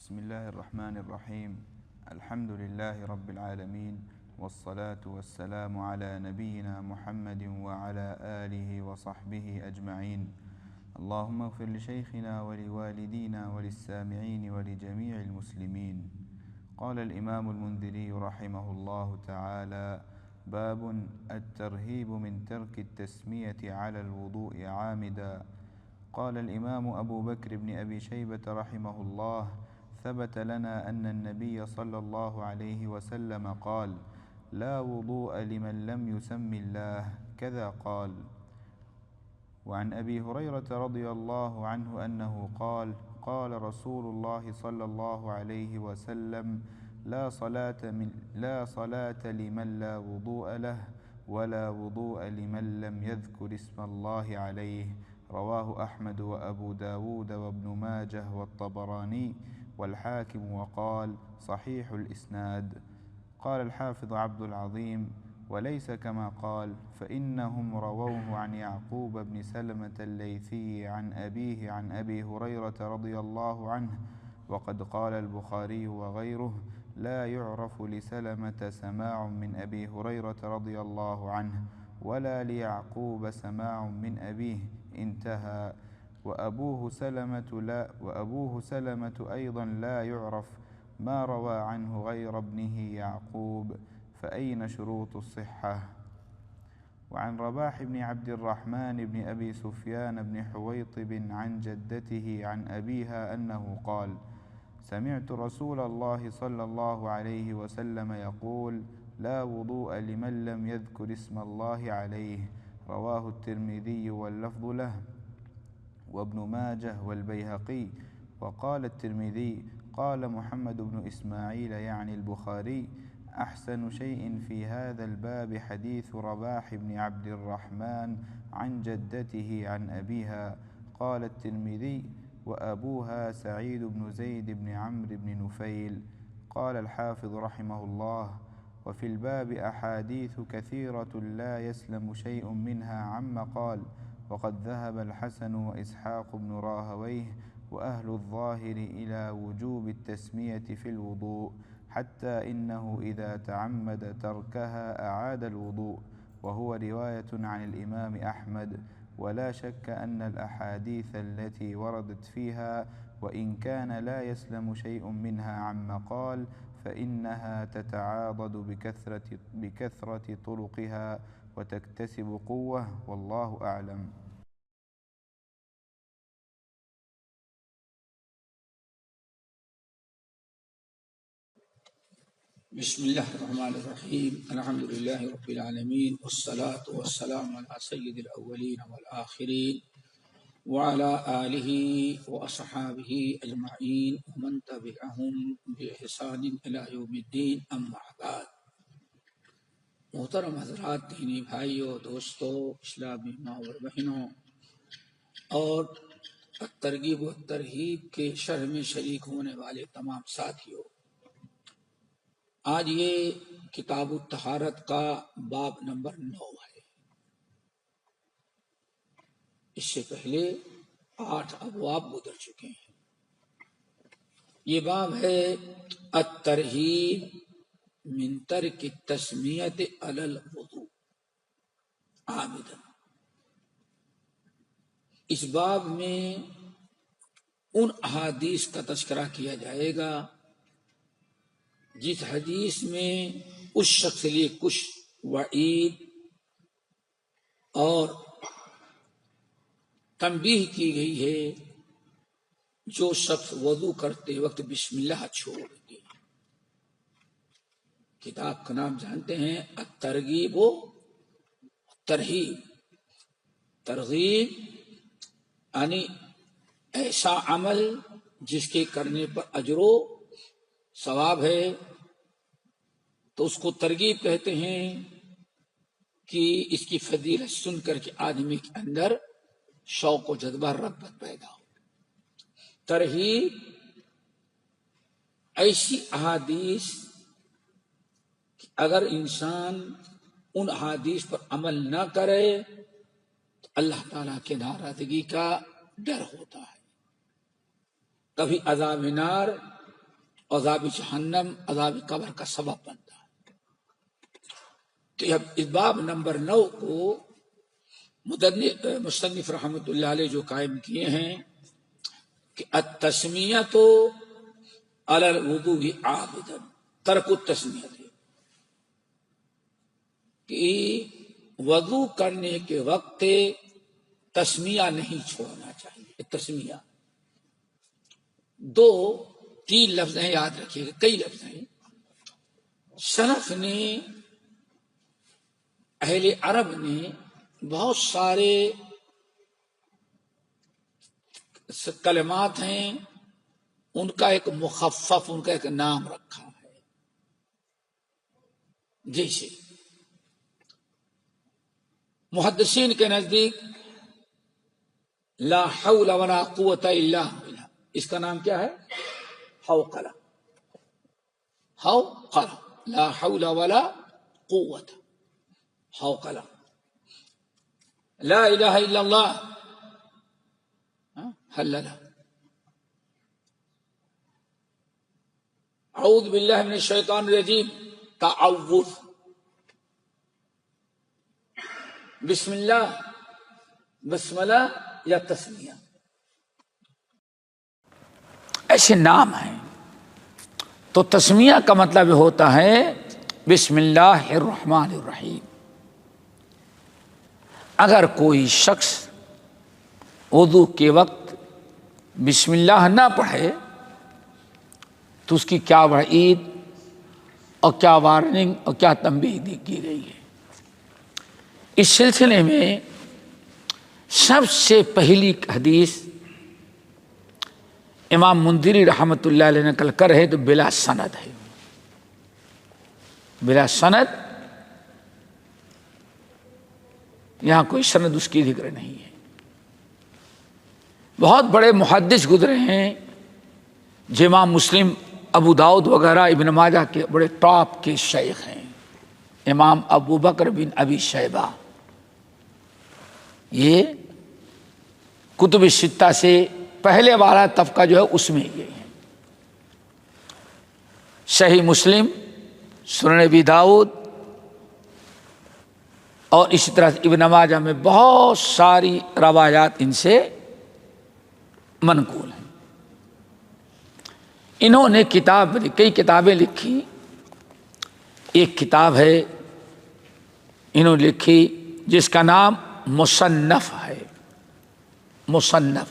بسم الله الرحمن الرحيم. الحمد لله رب العالمين، والصلاة والسلام على نبينا محمد وعلى آله وصحبه أجمعين. اللهم اغفر لشيخنا ولوالدينا وللسامعين ولجميع المسلمين. قال الإمام المنذري رحمه الله تعالى: باب الترهيب من ترك التسمية على الوضوء عامدا. قال الإمام أبو بكر بن أبي شيبة رحمه الله: ثبت لنا أن النبي صلى الله عليه وسلم قال: لا وضوء لمن لم يسم الله، كذا قال. وعن أبي هريرة رضي الله عنه أنه قال: قال رسول الله صلى الله عليه وسلم: لا صلاة لمن لا وضوء له، ولا وضوء لمن لم يذكر اسم الله عليه. رواه أحمد وأبو داود وابن ماجه والطبراني والحاكم، وقال: صحيح الإسناد. قال الحافظ عبد العظيم: وليس كما قال، فإنهم رووه عن يعقوب بن سلمة الليثي عن أبيه عن أبي هريرة رضي الله عنه. وقد قال البخاري وغيره: لا يعرف لسلمة سماع من أبي هريرة رضي الله عنه، ولا ليعقوب سماع من أبيه، انتهى. وأبوه سلمة أيضا لا يعرف، ما روى عنه غير ابنه يعقوب، فأين شروط الصحة؟ وعن رباح بن عبد الرحمن بن أبي سفيان بن حويطب عن جدته عن أبيها أنه قال: سمعت رسول الله صلى الله عليه وسلم يقول: لا وضوء لمن لم يذكر اسم الله عليه. رواه الترمذي واللفظ له، وابن ماجه والبيهقي. وقال الترمذي: قال محمد بن إسماعيل يعني البخاري: أحسن شيء في هذا الباب حديث رباح بن عبد الرحمن عن جدته عن أبيها. قال الترمذي: وأبوها سعيد بن زيد بن عمرو بن نفيل. قال الحافظ رحمه الله: وفي الباب أحاديث كثيرة لا يسلم شيء منها عما قال. وقد ذهب الحسن وإسحاق بن راهويه وأهل الظاهر إلى وجوب التسمية في الوضوء، حتى إنه إذا تعمد تركها أعاد الوضوء، وهو رواية عن الإمام أحمد. ولا شك أن الأحاديث التي وردت فيها، وإن كان لا يسلم شيء منها عما قال، فإنها تتعاضد بكثرة طرقها وتكتسب قوة، والله أعلم. بسم الله الرحمن الرحيم. الحمد لله رب العالمين، والصلاة والسلام على سيد الأولين والآخرين وعلى آله وأصحابه أجمعين ومن تبعهم بإحسان إلى يوم الدين، أما بعد. محترم حضرات، دینی بھائیوں، دوستوں، اسلامی ماں اور بہنوں، اور ترغیب و ترہیب کے شرح میں شریک ہونے والے تمام ساتھیوں، آج یہ کتاب الطہارت کا باب نمبر 9 ہے۔ اس سے پہلے 8 ابواب گزر چکے ہیں۔ یہ باب ہے الترہیب من ترک التسمیۃ علی الوضوء عامدا۔ اس باب میں ان احادیث کا تذکرہ کیا جائے گا جس حدیث میں اس شخص کے لیے کچھ وعید اور تنبیہ کی گئی ہے جو شخص وضو کرتے وقت بسم اللہ چھوڑ دے۔ کتاب کا نام جانتے ہیں الترغیب و ترہیب۔ ترغیب یعنی ایسا عمل جس کے کرنے پر اجر و ثواب ہے، تو اس کو ترغیب کہتے ہیں کہ اس کی فضیلت سن کر کے آدمی کے اندر شوق و جذبہ رغبت پیدا ہو۔ ترہیب ایسی احادیث کہ اگر انسان ان احادیث پر عمل نہ کرے تو اللہ تعالیٰ کے ناراضگی کا ڈر ہوتا ہے، کبھی عذاب نار عذاب جہنم عذاب قبر کا سبب بنتا ہے۔ تو اب اس باب نمبر 9 کو مصنف رحمۃ اللہ علیہ جو قائم کیے ہیں کہ التسمیۃ علی الوضوء عابدا، ترک التسمیۃ، کہ وضو کرنے کے وقت تسمیہ نہیں چھوڑنا چاہیے۔ تسمیہ 2-3 لفظ ہیں، یاد رکھیے گا، کئی لفظ ہیں۔ سلف نے، اہل عرب نے بہت سارے کلمات ہیں، ان کا ایک مخفف، ان کا ایک نام رکھا ہے۔ جیسے محدثین کے نزدیک لا حول ولا قوت الا باللہ، اس کا نام کیا ہے؟ حوقلہ۔ حوقلہ، لا حول ولا قوت، حوقلہ۔ لا الہ الا اللہ، حللہ۔ اعوذ باللہ من الشیطان الرجیم، تعوذ۔ بسم اللہ، بسملہ یا تسمیہ، ایسے نام ہیں۔ تو تسمیہ کا مطلب ہوتا ہے بسم اللہ الرحمن الرحیم۔ اگر کوئی شخص وضو کے وقت بسم اللہ نہ پڑھے تو اس کی کیا وعید اور کیا وارننگ اور کیا تنبیہ کی گئی ہے۔ اس سلسلے میں سب سے پہلی حدیث امام منذری رحمۃ اللہ علیہ نقل کر ہے تو بلا سند ہے، بلا سند، یہاں کوئی سند اس کی ذکر نہیں ہے۔ بہت بڑے محدث گزرے ہیں، امام مسلم، ابو داؤد وغیرہ، ابن ماجہ کے بڑے ٹاپ کے شیخ ہیں، امام ابو بکر بن ابی شیبہ، یہ کتب ستہ سے پہلے والا طبقہ جو ہے اس میں یہ ہے۔ صحیح مسلم، سنن ابی داؤد اور اسی طرح ابن ماجہ میں بہت ساری روایات ان سے منقول ہیں۔ انہوں نے کئی کتابیں لکھی۔ ایک کتاب ہے انہوں نے لکھی جس کا نام مصنف ہے۔ مصنف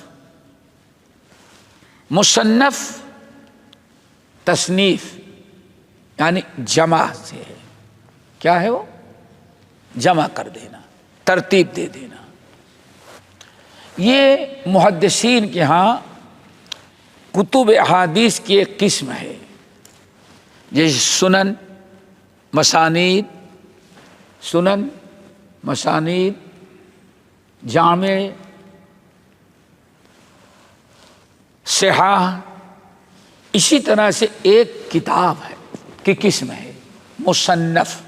تصنیف یعنی جمع سے ہے۔ کیا ہے وہ؟ جمع کر دینا، ترتیب دے دینا۔ یہ محدثین کے ہاں کتب احادیث کی ایک قسم ہے، جیسے سنن، مسانید، جامع، صحاح، اسی طرح سے ایک کتاب ہے کی قسم ہے مصنف،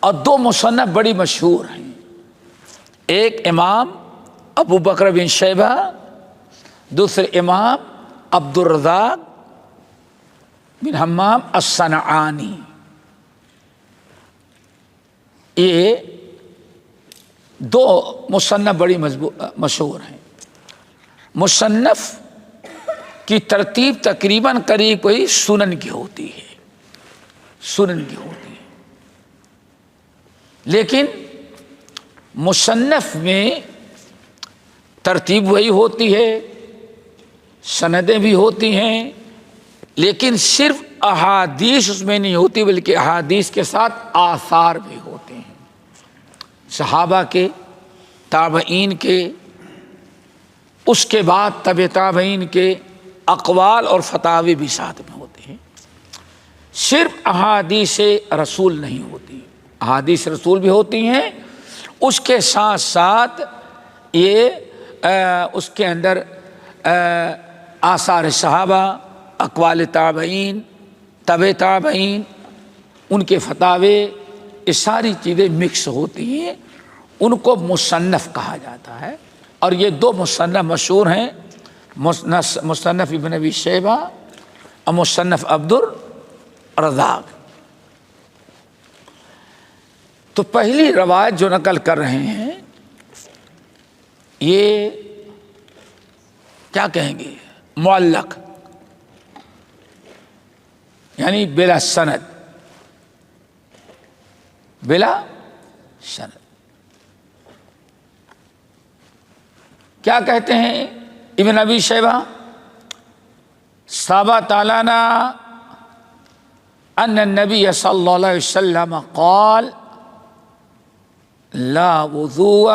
اور 2 مصنف بڑی مشہور ہیں۔ ایک امام ابو بکر بن شیبہ، دوسرے امام عبد الرزاق بن حمام الصنعانی۔ یہ 2 مصنف بڑی مشہور ہیں۔ مصنف کی ترتیب تقریباً قریب کوئی سنن کی ہوتی ہے، لیکن مصنف میں ترتیب وہی ہوتی ہے، سندیں بھی ہوتی ہیں، لیکن صرف احادیث اس میں نہیں ہوتی بلکہ احادیث کے ساتھ آثار بھی ہوتے ہیں، صحابہ کے، تابعین کے، اس کے بعد تبع تابعین کے اقوال اور فتاوی بھی ساتھ میں ہوتے ہیں۔ صرف احادیث رسول نہیں ہوتی، احادیث رسول بھی ہوتی ہیں، اس کے ساتھ ساتھ یہ اس کے اندر آثار صحابہ، اقوال تابعین، تبع تابعین، ان کے فتاوے، یہ ساری چیزیں مکس ہوتی ہیں، ان کو مصنف کہا جاتا ہے۔ اور یہ 2 مصنف مشہور ہیں، مصنف ابن ابی شیبہ اور مصنف عبد الرزاق۔ تو پہلی روایت جو نقل کر رہے ہیں یہ کیا کہیں گے؟ معلق، یعنی بلا سند، بلا سند۔ کیا کہتے ہیں ابن ابی شیبہ؟ ثبت لنا ان النبی صلی اللہ علیہ وسلم قال لا وضوء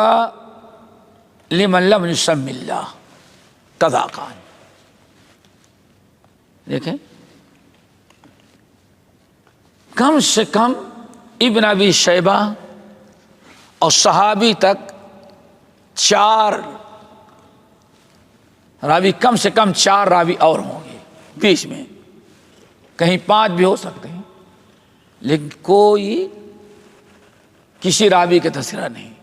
لمن لم يسم اللہ کذا قال۔ دیکھیں، کم سے کم ابن ابی شیبہ اور صحابی تک 4 راوی، کم سے کم 4 راوی اور ہوں گے بیچ میں، کہیں 5 بھی ہو سکتے ہیں، لیکن کوئی کسی راوی کا تذکرہ نہیں۔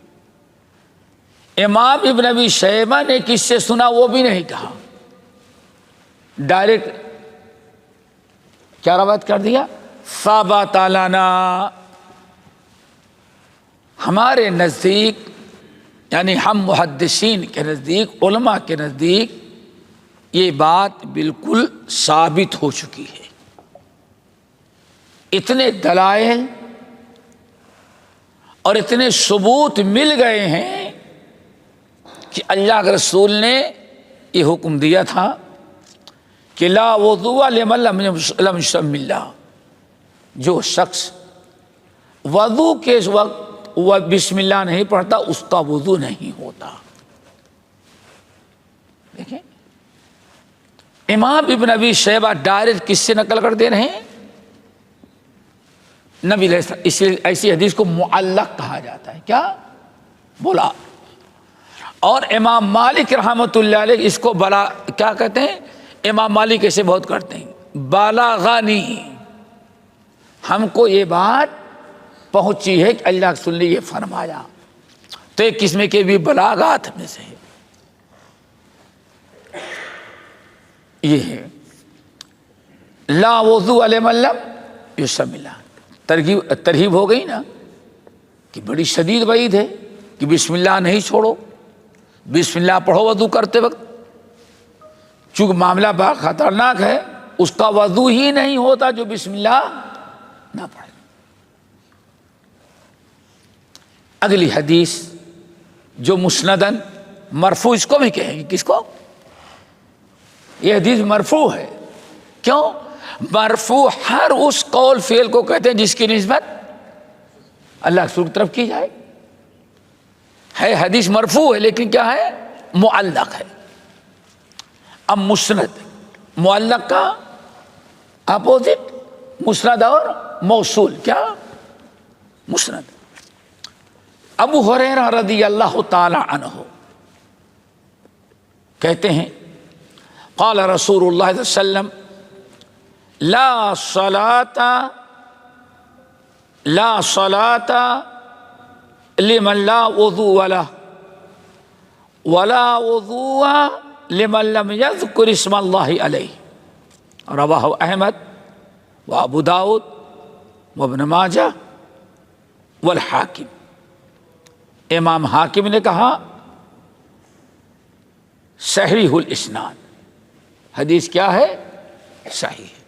امام ابن ابی شیبہ نے کس سے سنا وہ بھی نہیں کہا، ڈائریکٹ کیا روایت کر دیا؟ ثبت لنا۔ ہمارے نزدیک، یعنی ہم محدثین کے نزدیک، علماء کے نزدیک یہ بات بالکل ثابت ہو چکی ہے۔ اتنے دلائل اور اتنے ثبوت مل گئے ہیں کہ اللہ کے رسول نے یہ حکم دیا تھا کہ لا وضوء لمن لم يسم اللہ، جو شخص وضو کے وقت وہ بسم اللہ نہیں پڑھتا اس کا وضو نہیں ہوتا۔ دیکھیں، امام ابن ابی شیبہ ڈائریکٹ کس سے نقل کر دے رہے ہیں؟ نبی علیہ السلام۔ اس لیے ایسی حدیث کو معلق کہا جاتا ہے۔ کیا بولا؟ اور امام مالک رحمۃ اللہ علیہ اس کو بلا کیا کہتے ہیں؟ امام مالک ایسے بہت کرتے ہیں، بلغنی، ہم کو یہ بات پہنچی ہے کہ اللہ کے رسول نے یہ فرمایا۔ تو ایک قسم کے بھی بلاغات میں سے یہ ہے لا وضوء لمن لم يسم اللہ۔ ترغیب ہو گئی نا کہ بڑی شدید وعید ہے کہ بسم اللہ نہیں چھوڑو، بسم اللہ پڑھو وضو کرتے وقت، چونکہ معاملہ بہت خطرناک ہے، اس کا وضو ہی نہیں ہوتا جو بسم اللہ نہ پڑھے۔ اگلی حدیث جو مسندن مرفوع، اس کو بھی کہیں گے، کس کو؟ یہ حدیث مرفوع ہے۔ کیوں؟ مرفوع ہر اس قول فعل کو کہتے ہیں جس کی نسبت اللہ کے رسول کی طرف کی جائے۔ ہے حدیث مرفوع ہے لیکن کیا ہے؟ معلق ہے۔ اب مسند، معلق کا اپوزٹ مسند اور موصول، کیا؟ مسند۔ ابو ہریرہ رضی اللہ تعالی عنہ کہتے ہیں قال رسول اللہ صلی اللہ علیہ وسلم لا صلاة لمن لا وضوء له ولا وضوء لمن لم يذكر اسم الله عليه، رواه احمد وابو داود وابن ماجہ والحاکم۔ امام حاکم نے کہا صحیح الاسناد، حدیث کیا ہے؟ صحیح ہے۔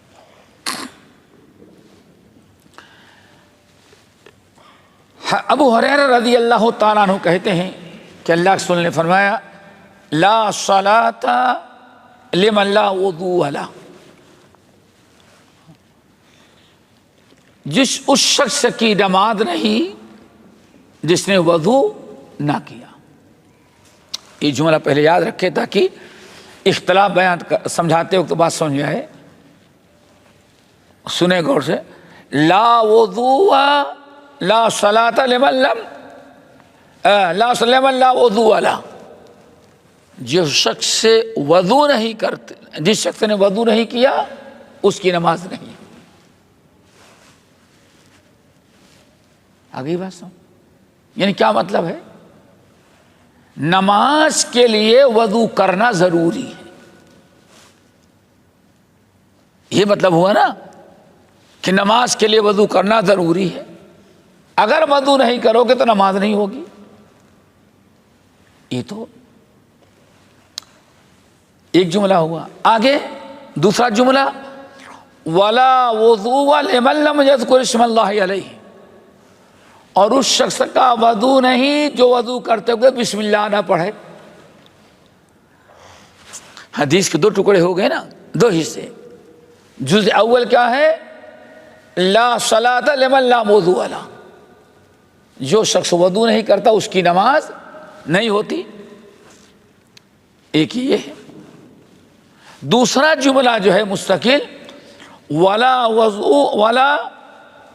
ابو ہریرہ رضی اللہ تعالیٰ عنہ کہتے ہیں کہ اللہ کے رسول نے فرمایا لا صلاة لمن لا وضوء له، اس شخص کی نماز نہیں جس نے وضو نہ کیا۔ یہ جملہ پہلے یاد رکھے تاکہ اختلاف بیان سمجھاتے وقت بات سمجھ میں آئے۔ سنیں غور سے، لا وضوء لا صلاة لمن لا وضوء له، جس شخص سے وضو نہیں کرتے، جس شخص نے وضو نہیں کیا اس کی نماز نہیں۔ آگے بات سن، یعنی کیا مطلب ہے؟ نماز کے لیے وضو کرنا ضروری ہے، یہ مطلب ہوا نا کہ نماز کے لیے وضو کرنا ضروری ہے، اگر وضو نہیں کرو گے تو نماز نہیں ہوگی۔ یہ تو ایک جملہ ہوا۔ آگے دوسرا جملہ، وَلَا وُضُوَّ لِمَن لَّمْ يَذْكُرِ اسْمَ اللَّهِ عَلَيْهِ، اور اس شخص کا وضو نہیں جو وضو کرتے ہوئے بسم اللہ نہ پڑھے۔ حدیث کے دو ٹکڑے ہو گئے نا، دو حصے۔ جزء اول کیا ہے؟ لا صلاۃ لمن لا وضوء له، جو شخص وضو نہیں کرتا اس کی نماز نہیں ہوتی، ایک یہ ہے۔ دوسرا جملہ جو ہے مستقل، ولا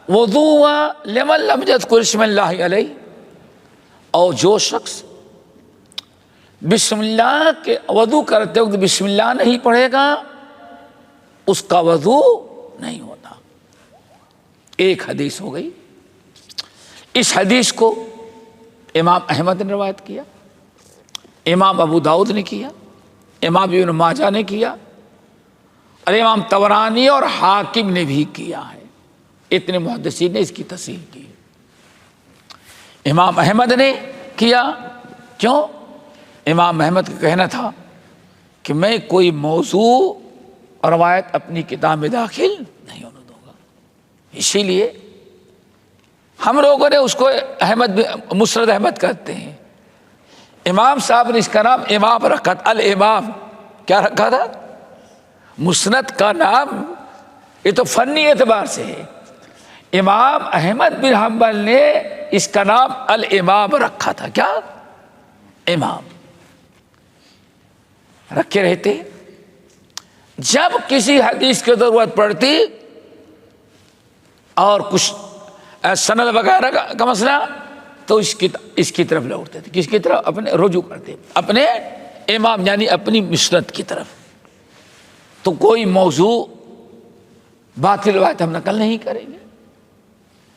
وضوء لمن لم يذكر اسم اللہ علیہ، اور جو شخص بسم اللہ کے وضو کرتے وقت بسم اللہ نہیں پڑھے گا اس کا وضو نہیں ہوتا۔ ایک حدیث ہو گئی۔ اس حدیث کو امام احمد نے روایت کیا، امام ابو داؤد نے کیا، امام ابن ماجہ نے کیا، اور امام طبرانی اور حاکم نے بھی کیا ہے۔ اتنے محدثین نے اس کی تصحیح کی۔ امام احمد نے کیا، کیوں؟ امام احمد کا کہنا تھا کہ میں کوئی موضوع اور روایت اپنی کتاب میں داخل نہیں ہونے دوں گا، اسی لیے ہم لوگوں نے اس کو احمد مسند احمد کہتے ہیں۔ امام صاحب نے اس کا نام امام رکھا تھا، الامام۔ کیا رکھا تھا؟ مسند کا نام، یہ تو فنی اعتبار سے ہے۔ امام احمد بن حنبل نے اس کا نام الامام رکھا تھا۔ کیا؟ امام رکھے رہتے۔ جب کسی حدیث کی ضرورت پڑتی اور کچھ سند وغیرہ کا مسئلہ تو اس کی طرف لوٹتے تھے۔ کس کی طرف؟ اپنے رجوع کرتے اپنے امام یعنی اپنی مسند کی طرف۔ تو کوئی موضوع باطل روایت ہم نقل نہیں کریں گے۔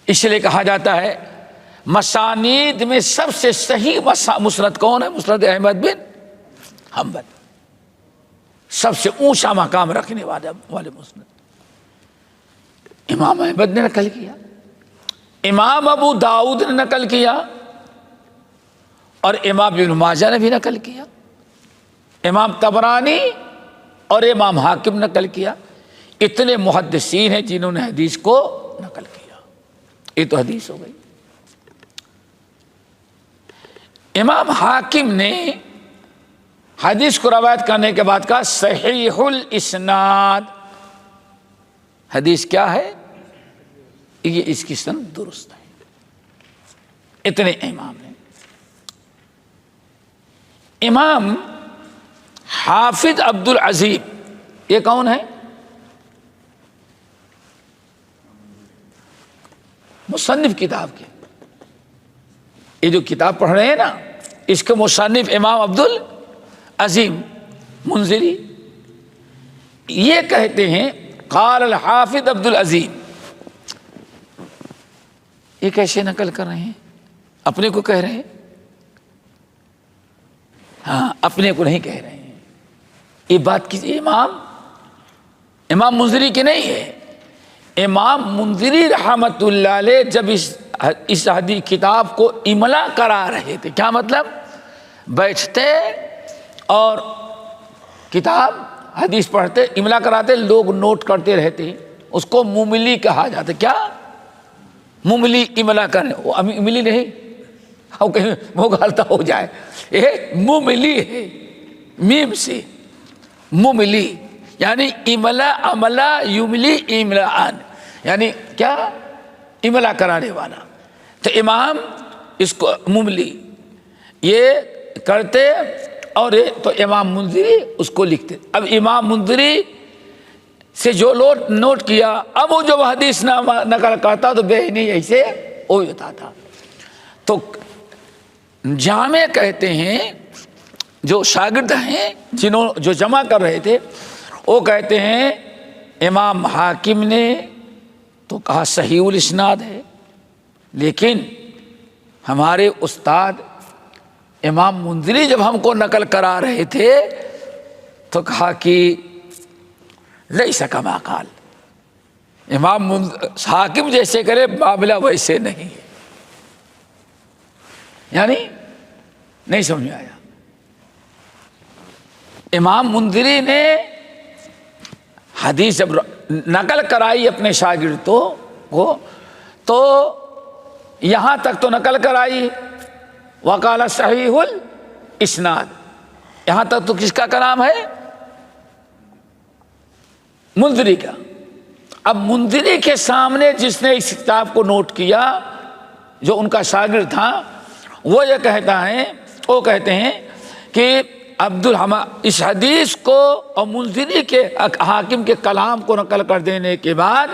اس لیے کہا جاتا ہے مسانید میں سب سے صحیح مسند کون ہے؟ مسند احمد بن حنبل، سب سے اونچا مقام رکھنے والے مسند امام احمد نے نقل کیا، امام ابو داؤد نے نقل کیا، اور امام ابن ماجہ نے بھی نقل کیا، امام طبرانی اور امام حاکم نے نقل کیا۔ اتنے محدثین ہیں جنہوں نے حدیث کو نقل کیا۔ یہ تو حدیث ہو گئی۔ امام حاکم نے حدیث کو روایت کرنے کے بعد کہا صحیح الاسناد، حدیث کیا ہے؟ یہ اس کی سند درست ہے۔ اتنے امام نے۔ امام حافظ عبد العزیم، یہ کون ہے؟ مصنف کتاب کے، یہ جو کتاب پڑھ رہے ہیں نا اس کے مصنف امام عبد العزیم منذری، یہ کہتے ہیں قال الحافظ عبد العزیم۔ یہ کیسے نقل کر رہے ہیں؟ اپنے کو کہہ رہے ہیں؟ ہاں، اپنے کو نہیں کہہ رہے ہیں۔ یہ بات کسی امام منذری کی نہیں ہے۔ امام منذری رحمت اللہ علیہ جب اس حدیث کتاب کو املا کرا رہے تھے، کیا مطلب؟ بیٹھتے اور کتاب حدیث پڑھتے، املا کراتے، لوگ نوٹ کرتے رہتے، اس کو مملی کہا جاتا۔ کیا؟ مملی، املا کرنے۔ وہ املی نہیں، کہیں وہ غلطہ ہو جائے، یہ مملی ہے، میم سے مملی، یعنی املا عملہ یملی املاان، یعنی کیا؟ املا کرانے والا۔ تو امام اس کو مملی یہ کرتے، اور تو امام منذری اس کو لکھتے۔ اب امام منذری سے جو نوٹ کیا، اب وہ جو حدیث نقل کرتا تو بے نہیں ایسے وہ ہوتا تھا۔ تو جامع کہتے ہیں، جو شاگرد ہیں جو جمع کر رہے تھے، وہ کہتے ہیں امام حاکم نے تو کہا صحیح الاسناد ہے، لیکن ہمارے استاد امام منذری جب ہم کو نقل کرا رہے تھے تو کہا کہ لیس کما قال، امام حاکم جیسے کرے معاملہ ویسے نہیں ہے. یعنی نہیں سمجھ میں آیا. امام منذری نے حدیث جب نقل کرائی اپنے شاگردوں کو تو یہاں تک تو نقل کرائی، وقال صحیح الاسناد، یہاں تک تو کس کا کلام ہے؟ منذری کا. اب منذری کے سامنے جس نے اس کتاب کو نوٹ کیا، جو ان کا شاگرد تھا، وہ یہ کہتے ہیں کہ اس حدیث کو اور منذری کے حاکم کے کلام کو نقل کر دینے کے بعد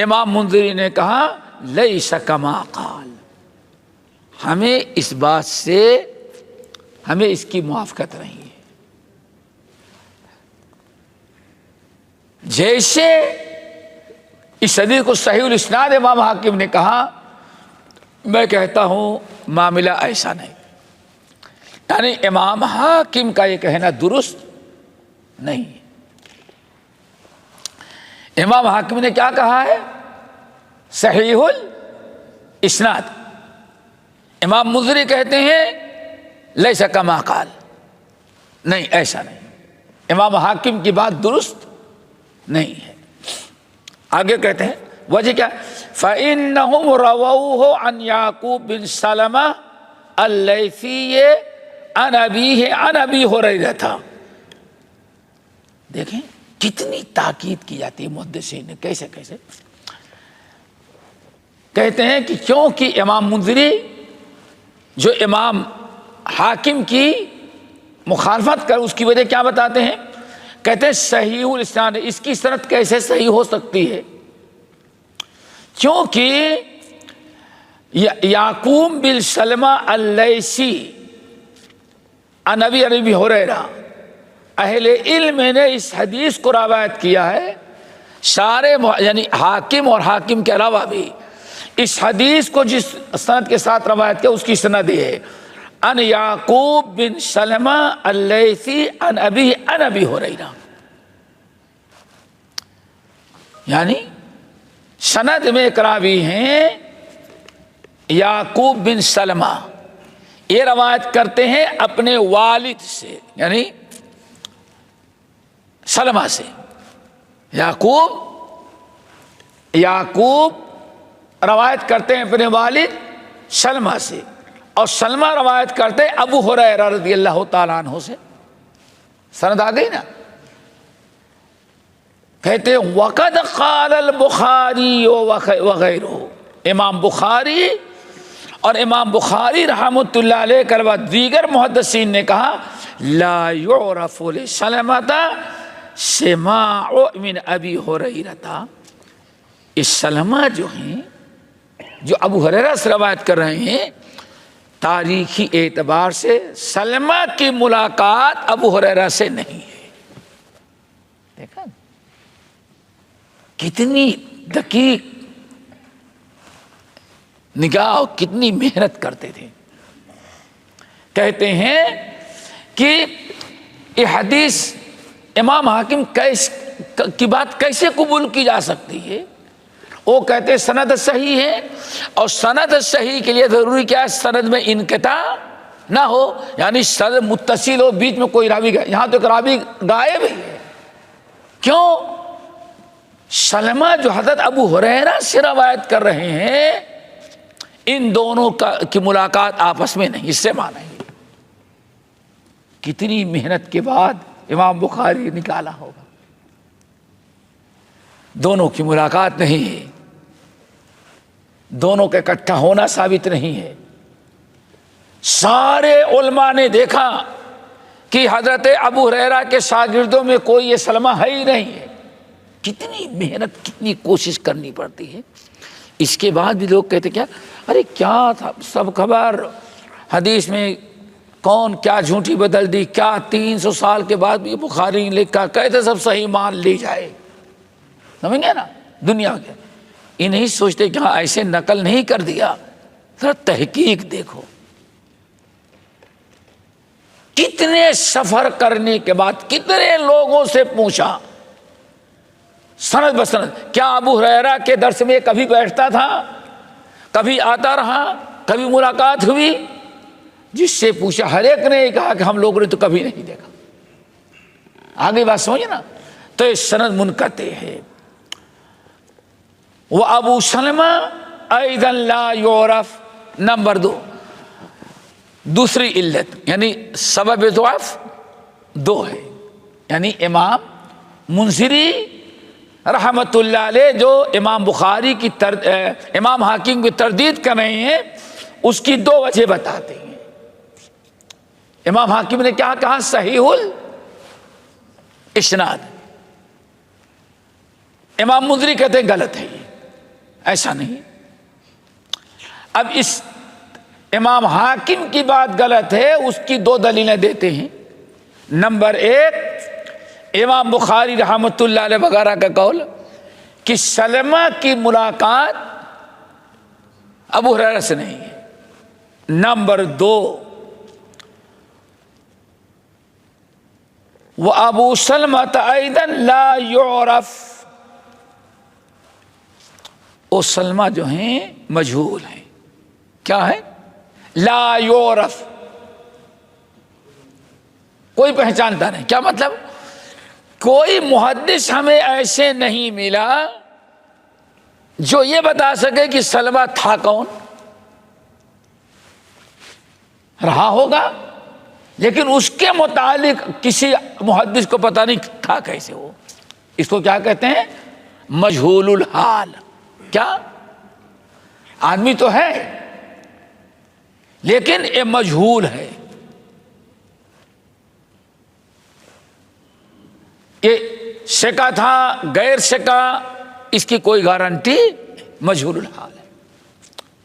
امام منذری نے کہا لیس کما قال، ہمیں اس بات سے ہمیں اس کی موافقت نہیں ہے. جیسے اس حدیث کو صحیح الاسناد امام حاکم نے کہا، میں کہتا ہوں معاملہ ایسا نہیں. یعنی امام حاکم کا یہ کہنا درست نہیں. امام حاکم نے کیا کہا ہے؟ صحیح الاسناد. امام منذری کہتے ہیں لیس کما قال، نہیں ایسا نہیں. امام حاکم کی بات درست نہیں ہے. آگے کہتے ہیں وجہ کیا؟ فَإِنَّهُمْ رَوَوْهُ عَنْ يَعْقُوبَ بِنْ سَلَمَةَ اللَّيْثِيِّ عَنْ أَبِيهِ عَنْ أَبِي هُرَيْرَةَ. دیکھیں کتنی تاکید کی جاتی ہے محدثین نے، کیسے کہتے ہیں کہ کیونکہ امام منذری جو امام حاکم کی مخالفت کر، اس کی وجہ کیا بتاتے ہیں؟ کہتے ہیں صحیح الاسناد، اس کی سند کیسے صحیح ہو سکتی ہے؟ کیونکہ یعقوب بن سلمہ اللیثی عن ابی ہریرہ، اہل علم نے اس حدیث کو روایت کیا ہے. سارے یعنی حاکم اور حاکم کے علاوہ بھی اس حدیث کو جس سند کے ساتھ روایت کیا، اس کی سند یہ ہے ان یعقوب بن سلمہ اللیثی عن ابی ہریرہ. یعنی سند میں ایک راوی ہیں یعقوب بن سلمہ، یہ روایت کرتے ہیں اپنے والد سے، یعنی سلمہ سے. یعقوب روایت کرتے ہیں اپنے والد سلمہ سے، اور سلمہ روایت کرتے ہیں ابو ہریرہ رضی اللہ تعالیٰ عنہ سے. سند آ گئی نا. کہتے ہیں وقد قال البخاری وغیرہ، امام بخاری اور امام بخاری رحمۃ اللہ علیہ کے علاوہ دیگر محدثین نے کہا لا یعرف لسلمۃ سماع من ابی ہریرہ. اس سلمہ جو ہیں، جو ابو ہریرہ سے روایت کر رہے ہیں، تاریخی اعتبار سے سلمہ کی ملاقات ابو ہریرہ سے نہیں ہے. دیکھا کتنی دقیق نگاہ، کتنی محنت کرتے تھے. کہتے ہیں کہ یہ حدیث امام حاکم کی بات کیسے قبول کی جا سکتی ہے؟ وہ کہتے سند صحیح ہے، اور سند صحیح کے لیے ضروری کیا ہے؟ سند میں انقطاع نہ ہو، یعنی سند متصل ہو، بیچ میں کوئی راوی گئے. یہاں تو ایک راوی غائب ہی ہے. کیوں؟ سلمہ جو حضرت ابو ہریرہ سے روایت کر رہے ہیں، ان دونوں کی ملاقات آپس میں نہیں. اس سے مانا ہے کتنی محنت کے بعد امام بخاری نکالا ہوگا. دونوں کی ملاقات نہیں ہے، دونوں کا اکٹھا ہونا ثابت نہیں ہے. سارے علماء نے دیکھا کہ حضرت ابو ہریرہ کے شاگردوں میں کوئی یہ سلمہ ہے ہی نہیں ہے. کتنی محنت، کتنی کوشش کرنی پڑتی ہے. اس کے بعد بھی لوگ کہتے کیا ارے کیا تھا سب خبر، حدیث میں کون کیا جھوٹی بدل دی، کیا 300 سال کے بعد بھی بخاری لکھا، کہتے سب صحیح مان لی جائے. سمجھ گئے نا دنیا کے. یہ نہیں سوچتے کہ ہاں ایسے نقل نہیں کر دیا. ذرا تحقیق دیکھو، کتنے سفر کرنے کے بعد، کتنے لوگوں سے پوچھا، سند بسند. کیا ابو ہریرہ کے درس میں کبھی بیٹھتا تھا؟ کبھی آتا رہا؟ کبھی ملاقات ہوئی؟ جس سے پوچھا ہر ایک نے کہا کہ ہم لوگوں نے تو کبھی نہیں دیکھا. آگے بات سمجھے نا. تو یہ سند منقطع ہے. وہ ابو سلمہ ایضا لا یعرف. نمبر 2 دوسری علت یعنی سبب ضعف 2 ہے. یعنی امام منذری رحمت اللہ علیہ جو امام بخاری کی امام حاکم کی تردید کر رہے ہیں اس کی 2 وجہ بتاتے ہیں. امام حاکم نے کیا کہا؟ صحیح الاسناد. امام منذری کہتے ہیں غلط ہے یہ، ایسا نہیں. اب اس امام حاکم کی بات غلط ہے، اس کی 2 دلیلیں دیتے ہیں. نمبر 1 امام بخاری رحمت اللہ علیہ وغیرہ کا قول کہ سلمہ کی ملاقات ابو ہریرہ سے نہیں ہے. نمبر 2 وہ ابو سلمہ ایضا لا یعرف. وہ سلمہ جو ہیں مجہول ہیں. کیا ہے؟ لا یعرف، کوئی پہچانتا نہیں. کیا مطلب؟ کوئی محدث ہمیں ایسے نہیں ملا جو یہ بتا سکے کہ سلمہ تھا کون. رہا ہوگا لیکن اس کے متعلق کسی محدث کو پتہ نہیں تھا کیسے وہ. اس کو کیا کہتے ہیں؟ مجہول الحال. کیا؟ آدمی تو ہے لیکن یہ مجہول ہے. یہ شکا تھا غیر شکا اس کی کوئی گارنٹی، مجہول الحال ہے.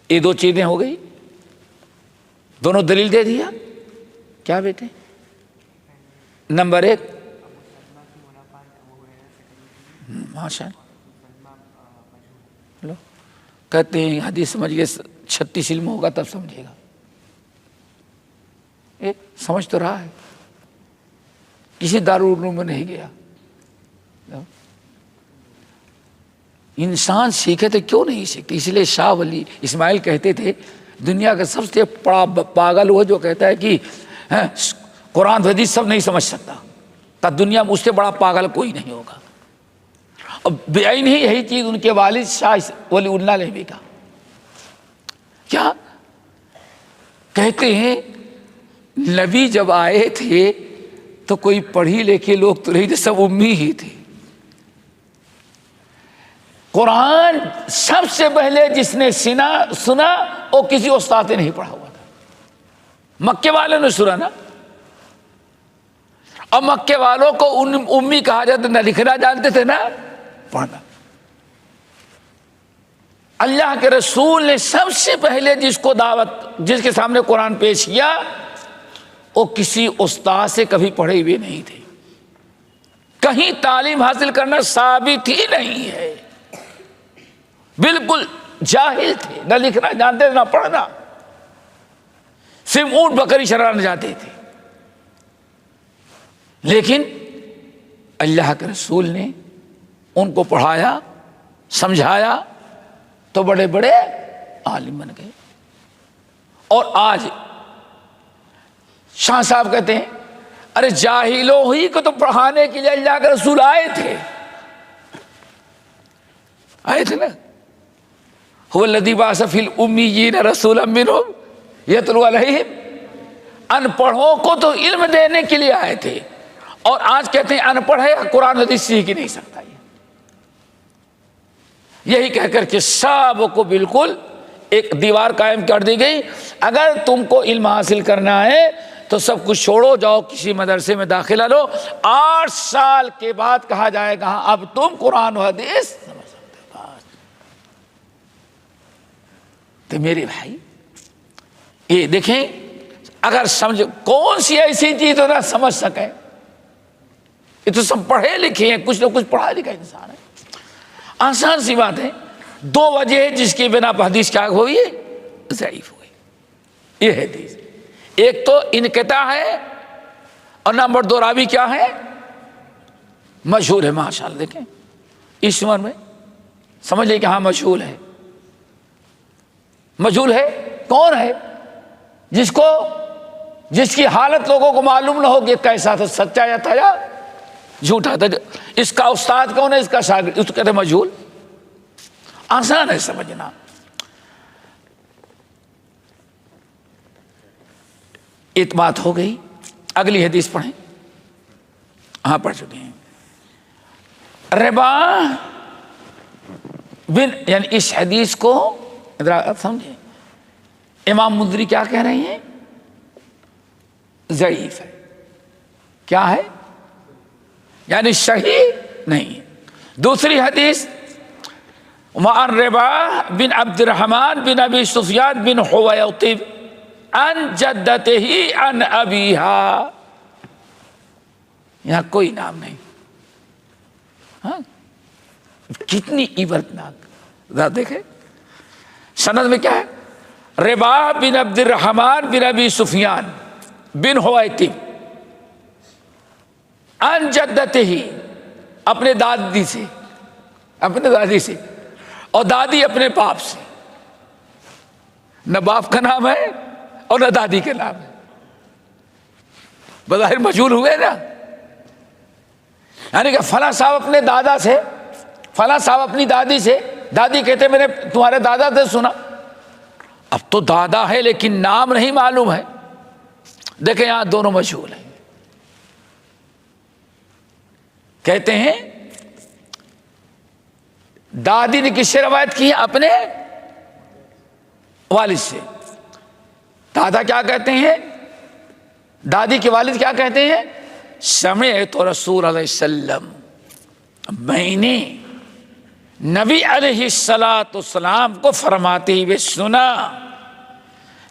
یہ 2 چیزیں ہو گئی. دونوں دلیل دے دیا. کیا بیٹے؟ نمبر 1 ماشاء اللہ کہتے ہیں حدیث سمجھ گئے 36 علم ہوگا تب سمجھے گا. سمجھ تو رہا ہے، کسی دارالعلوم میں نہیں گیا. انسان سیکھے تو کیوں نہیں سیکھتے. اس لیے شاہ ولی اسماعیل کہتے تھے دنیا کا سب سے بڑا پاگل وہ جو کہتا ہے کہ قرآن حدیث سب نہیں سمجھ سکتا، تا دنیا میں اس سے بڑا پاگل کوئی نہیں ہوگا. اور بعین ہی یہی چیز ان کے والد شاہ ولی اللہ نے بھی کہا. کیا کہتے ہیں؟ نبی جب آئے تھے تو کوئی پڑھی لکھے لوگ تو نہیں تھے، سب امی ہی تھے. قرآن سب سے پہلے جس نے سنا وہ کسی استاد نے نہیں پڑھا ہوا تھا. مکے والوں نے سنا نا. اور مکے والوں کو امی کہا جاتا، نہ لکھنا جانتے تھے نہ پڑھنا. اللہ کے رسول نے سب سے پہلے جس کو دعوت، جس کے سامنے قرآن پیش کیا، وہ کسی استاد سے کبھی پڑھے ہوئے نہیں تھے. کہیں تعلیم حاصل کرنا ثابت ہی نہیں ہے. بالکل جاہل تھے، نہ لکھنا جانتے نہ پڑھنا، صرف اونٹ بکری چرانے جاتے تھے. لیکن اللہ کے رسول نے ان کو پڑھایا، سمجھایا تو بڑے بڑے عالم بن گئے. اور آج شاہ صاحب کہتے ہیں ارے جاہلوں ہی کو تو پڑھانے کے لیے اللہ کے رسول آئے تھے نا. هو الذی بعث فی الامیین رسولا منہم یتلو علیہم. ان پڑھوں کو تو علم دینے کے لیے آئے تھے، اور آج کہتے ہیں ان پڑھ ہے قرآن حدیث سیکھ ہی نہیں سکتا. یہی کہہ کر کے سب کو بالکل ایک دیوار قائم کر دی گئی. اگر تم کو علم حاصل کرنا ہے تو سب کچھ چھوڑو، جاؤ کسی مدرسے میں داخلہ لو. 8 سال کے بعد کہا جائے گا اب تم قرآن و حدیث سمجھ سکتے ہو. تو میرے بھائی یہ دیکھیں، اگر سمجھ کون سی ایسی چیز نہ سمجھ سکے. یہ تو سب پڑھے لکھے ہیں، کچھ نہ کچھ پڑھا لکھا انسان ہے. آسان سی بات ہے. 2 وجہ ہے جس کی بنا پر حدیث کیا ہوئی ہے؟ ضعیف ہوئی. یہ ہے حدیث. ایک تو انقطاع ہے، اور نمبر 2 راوی کیا ہے؟ مشہور ہے. ماشاءاللہ دیکھیں اس عمر میں سمجھ لے کہ ہاں مجہول ہے. مجہول ہے کون ہے؟ جس کی حالت لوگوں کو معلوم نہ ہو کہ کیسا تھا، سچا تھا یا جھوٹا تھا. اس کا استاد کون ہے، اس کا شاگرد، اس کو کہتے ہیں مجہول. آسان ہے سمجھنا. اعتماد ہو گئی. اگلی حدیث پڑھیں. ہاں پڑھ چکے ہیں. ربا بن، یعنی اس حدیث کو سمجھیں، امام مدری کیا کہہ رہے ہیں؟ ضعیف ہے. کیا ہے؟ یعنی صحیح نہیں ہے. دوسری حدیث وعن ربا بن عبد الرحمن بن ابی سفیان بن حویطب عن جدته عن ابیہا. یہاں کوئی نام نہیں. ہاں کتنی عبرتناک. ذرا دیکھیں سند میں کیا ہے؟ ربا بن عبد الرحمن بن ابی سفیان بن حویطب عن جدته، اپنے دادی سے، اپنے دادی سے، اور دادی اپنے باپ سے. نہ باپ کا نام ہے اور نہ دادی کے نام ہے. بظاہر مجہول ہوئے نا. یعنی کہ فلاں صاحب اپنے دادا سے، فلاں صاحب اپنی دادی سے، دادی کہتے میں نے تمہارے دادا سے سنا. اب تو دادا ہے لیکن نام نہیں معلوم ہے. دیکھیں یہاں دونوں مجہول ہیں. کہتے ہیں دادی نے کس سے روایت کی ہے؟ اپنے والد سے. دادا کیا کہتے ہیں؟ دادی کے والد کیا کہتے ہیں؟ سمعت رسول علیہ السلام، میں نے نبی علیہ الصلاۃ والسلام کو فرماتے ہوئے سنا،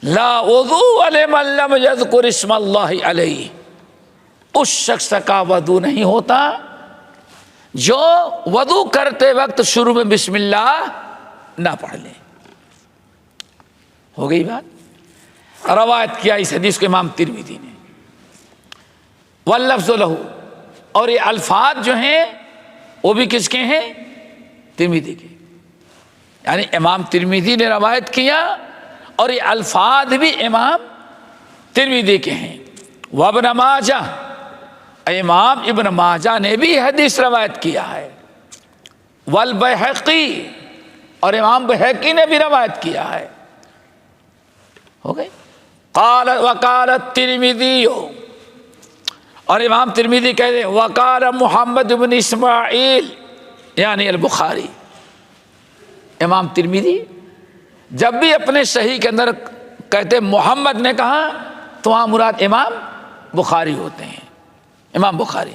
لا وضوء لمن لم یذکر اسم اللہ علیہ، اس شخص کا وضو نہیں ہوتا جو وضو کرتے وقت شروع میں بسم اللہ نہ پڑھ لے. ہو گئی بات. روایت کیا اس حدیث کو امام ترمذی نے. واللفظ لہ، اور یہ الفاظ جو ہیں وہ بھی کس کے ہیں؟ ترمذی کے. یعنی امام ترمذی نے روایت کیا اور یہ الفاظ بھی امام ترمذی کے ہیں. وابن ماجہ، امام ابن ماجہ نے بھی حدیث روایت کیا ہے. والبیہقی، اور امام بہقی نے بھی روایت کیا ہے. ہو گئی. قال وقال الترمذی، اور امام ترمذی کہتے ہیں وقال محمد بن اسماعیل یعنی البخاری. امام ترمذی جب بھی اپنے صحیح کے اندر کہتے محمد نے کہا تو وہاں مراد امام بخاری ہوتے ہیں. امام بخاری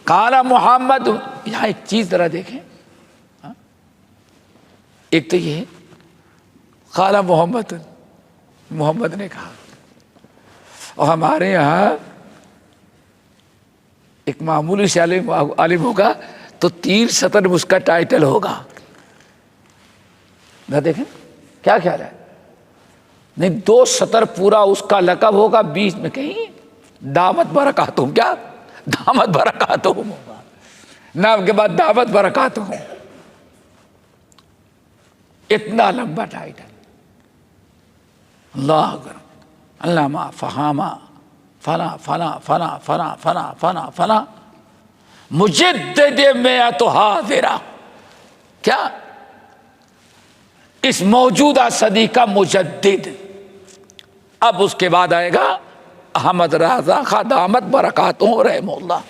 قال محمد. یہاں ایک چیز ذرا دیکھیں. ایک تو یہ ہے قال محمد، محمد نے کہا. اور ہمارے یہاں ایک معمولی سے عالم ہوگا تو 3 سطر میں اس کا ٹائٹل ہوگا. نہ دیکھیں کیا خیال ہے؟ نہیں 2 سطر پورا اس کا لقب ہوگا، بیچ میں کہیں دعوت برکاتہم، کیا دعوت برکاتہم ہوگا، نام کے بعد دعوت برکاتہم. اتنا لمبا ٹائٹل. اللہ اکبر. علامہ فہامہ فنا فنا فنا فنا فنا فنا فنا مجدد میعۃ حاضرہ. کیا؟ اس موجودہ صدی کا مجدد. اب اس کے بعد آئے گا احمد رضا خاں دامت برکاتہم رحمہ اللہ.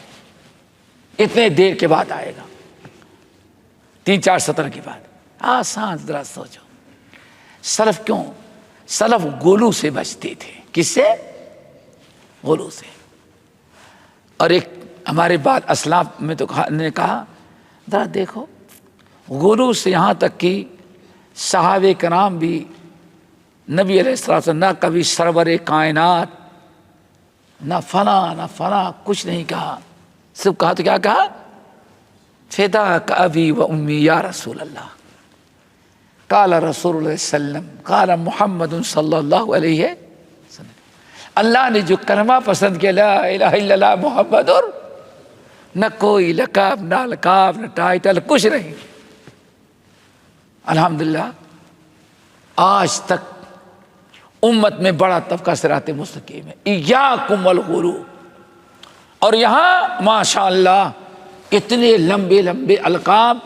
اتنے دیر کے بعد آئے گا، 3-4 سطر کے بعد. آسان. ذرا سوچو سلف کیوں، سلف غلو سے بچتے تھے. کس سے؟ غلو سے. اور ایک ہمارے بعد اسلاف میں تو نے کہا ذرا دیکھو غلو سے یہاں تک کہ صحابہ کرام بھی نبی علیہ السلام نہ کبھی سرور کائنات نہ فنا کچھ نہیں کہا. صرف کہا تو کیا کہا؟ فداک ابی و امی یا رسول اللہ. قال رسول اللہ صلی اللہ علیہ وسلم قال محمد صلی اللہ علیہ وسلم. اللہ نے جو کلمہ پسند کیا لا الہ الا اللہ محمد، اور نہ کوئی لقب، نہ القاب، نہ ٹائٹل، کچھ نہیں. الحمدللہ آج تک امت میں بڑا طبقہ صراط مستقیم ہے. ایاکم والغلو. اور یہاں ماشاءاللہ اتنے لمبے لمبے القاب،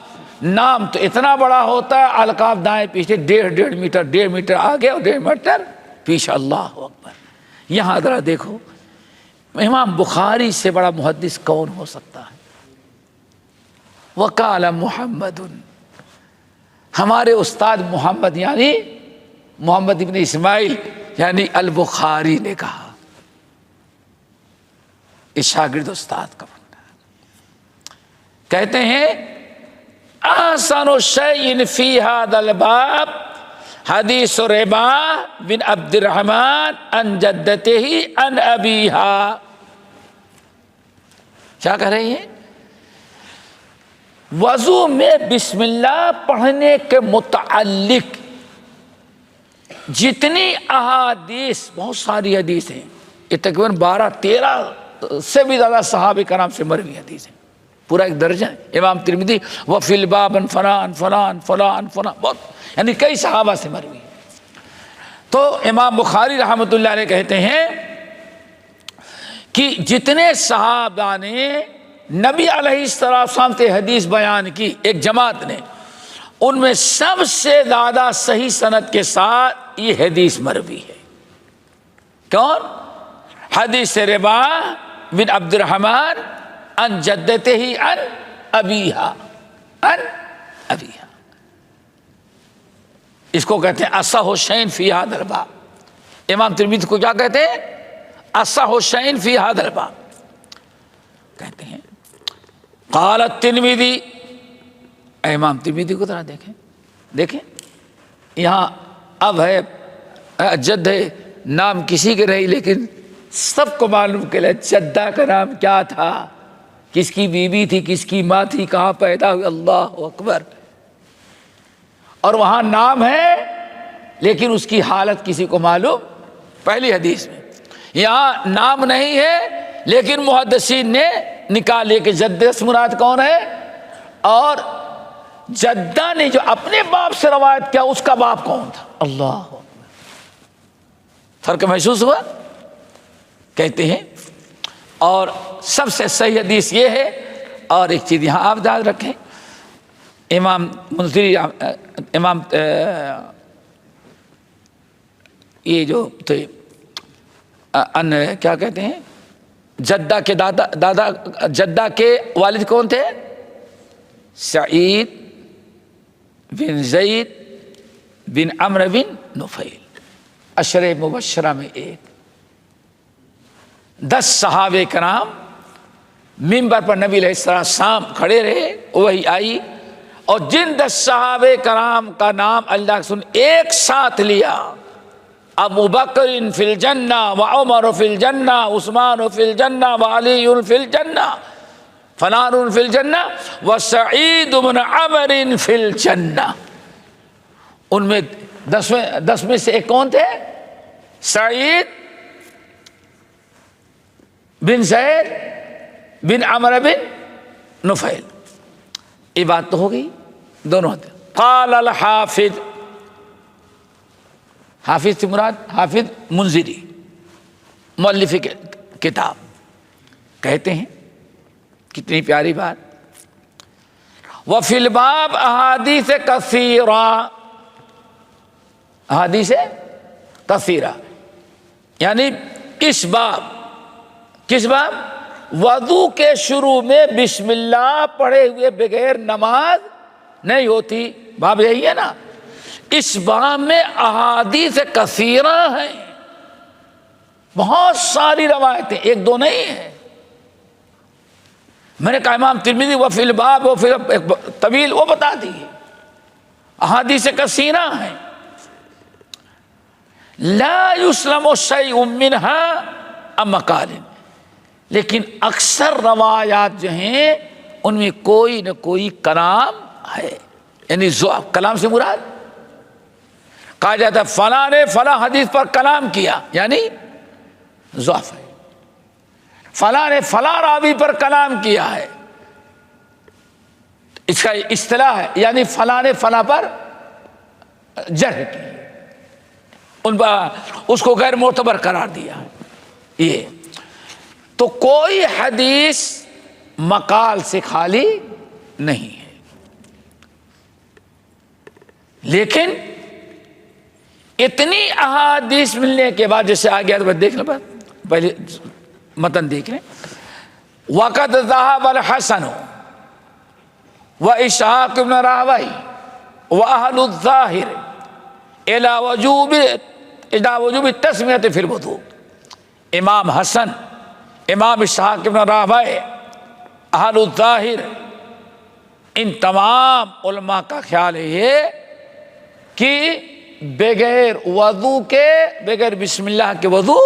نام تو اتنا بڑا ہوتا ہے، القاب دائیں پیچھے 1.5 میٹر آگے اور 1.5 میٹر پیچھے. اللہ اکبر. یہاں ذرا دیکھو، امام بخاری سے بڑا محدث کون ہو سکتا ہے؟ وقال محمد، ہمارے استاد محمد یعنی محمد ابن اسماعیل یعنی البخاری نے کہا. اس شاگرد استاد کا بننا. کہتے ہیں احسن شیء فی ھذا الباب حدیث رباح بن عبد الرحمن عن جدته عن ابیہا. کیا کہہ رہی ہیں؟ وضو میں بسم اللہ پڑھنے کے متعلق جتنی احادیث، بہت ساری حدیث ہیں، یہ تقریباً 12-13 سے بھی زیادہ صحابہ کرام سے مروی حدیث ہیں، پورا ایک درجہ ہے. امام ترمذی وفی الباب فلان فلان فلان فلان، بہت یعنی کئی صحابہ سے مروی. تو امام بخاری رحمۃ اللہ علیہ کہتے ہیں کہ جتنے صحابہ نے نبی علیہ السلام سے حدیث بیان کی، ایک جماعت نے، ان میں سب سے زیادہ صحیح سند کے ساتھ یہ حدیث مروی ہے. کون؟ حدیث رباح بن عبد الرحمن عن جدته عن ابیہا. عن ابیہا اس کو کہتے ہیں اصح شیء فی ھذا الباب. امام ترمذی کو کیا کہتے ہیں؟ اصح شیء فی ھذا الباب کہتے ہیں. قال الترمذی، امام ترمذی کو ذرا دیکھیں یہاں اب ہے جد ہے، نام کسی کے رہی، لیکن سب کو معلوم کہ جدہ کا نام کیا تھا، کس کی بیوی تھی، کس کی ماں تھی، کہاں پیدا ہوئی. اللہ اکبر. اور وہاں نام ہے لیکن اس کی حالت کسی کو معلوم. پہلی حدیث میں یہاں نام نہیں ہے لیکن محدثین نے نکالے کہ جدہ سے مراد کون ہے، اور جدہ نے جو اپنے باپ سے روایت کیا اس کا باپ کون تھا. اللہ فرق محسوس ہوا. کہتے ہیں اور سب سے صحیح حدیث یہ ہے. اور ایک چیز یہاں آپ یاد رکھیں، امام منذری، امام یہ جو تھے کیا کہتے ہیں، جدہ کے دادا جدہ کے والد کون تھے؟ سعید بن زید بن عمرو بن نفیل. عشرہ مبشرہ میں ایک. 10 صحابہ کرام منبر پر نبی علیہ السلام کھڑے رہے، وہی آئی، اور جن 10 صحابہ کرام کا نام اللہ سن ایک ساتھ لیا، ابو بکر فی الجنہ وعمر فی الجنہ عثمان فی الجنہ وعلی فی الجنہ فلان فی الجنہ وسعید بن عمر فی الجنہ. ان میں 10 میں سے ایک کون تھے؟ سعید بن زید بن عمرو بن نفیل. یہ بات تو ہو گئی دونوں ہوتے. قال الحافظ، حافظ سے مراد حافظ منذری مؤلف کتاب. کہتے ہیں کتنی پیاری بات، وفی الباب احادیث کثیرہ. احادیث کثیرہ یعنی اس باب، کس باب؟ وضو کے شروع میں بسم اللہ پڑھے ہوئے بغیر نماز نہیں ہوتی. باب یہی ہے نا. اس باب میں احادیث کثیرہ ہیں، بہت ساری روایتیں، ایک دو نہیں ہیں. میں نے کہا امام ترمذی وفی الباب وفی طویل، وہ بتا دیے احادیث کثیرہ ہیں. لا یسلم شیء منها عن مقال، لیکن اکثر روایات جو ہیں ان میں کوئی نہ کوئی کلام ہے. یعنی کلام سے مراد کہا جاتا ہے فلاں نے فلاں حدیث پر کلام کیا، یعنی ضعف ہے. فلاں نے فلاں راوی پر کلام کیا ہے، اس کا اصطلاح ہے، یعنی فلاں نے فلاں پر جرح کی، اس کو غیر معتبر قرار دیا ہے۔ یہ تو کوئی حدیث مقال سے خالی نہیں ہے، لیکن اتنی احادیث ملنے کے بعد، جیسے آگے دیکھ لیں، پہلے متن دیکھ لیں، وَقَدْ ذَهَبَ الْحَسَنُ وَإِسْحَاقُ بْنُ رَاهَوَيْهِ وَأَهْلُ الظَّاهِرِ إِلَى وُجُوبِ التَّسْمِيَةِ فِي الْوُضُوءِ۔ امام حسن، امام اسحاق بن راہویہ، اہل الظاہر، ان تمام علماء کا خیال ہے یہ کہ بغیر وضو کے، بغیر بسم اللہ کے وضو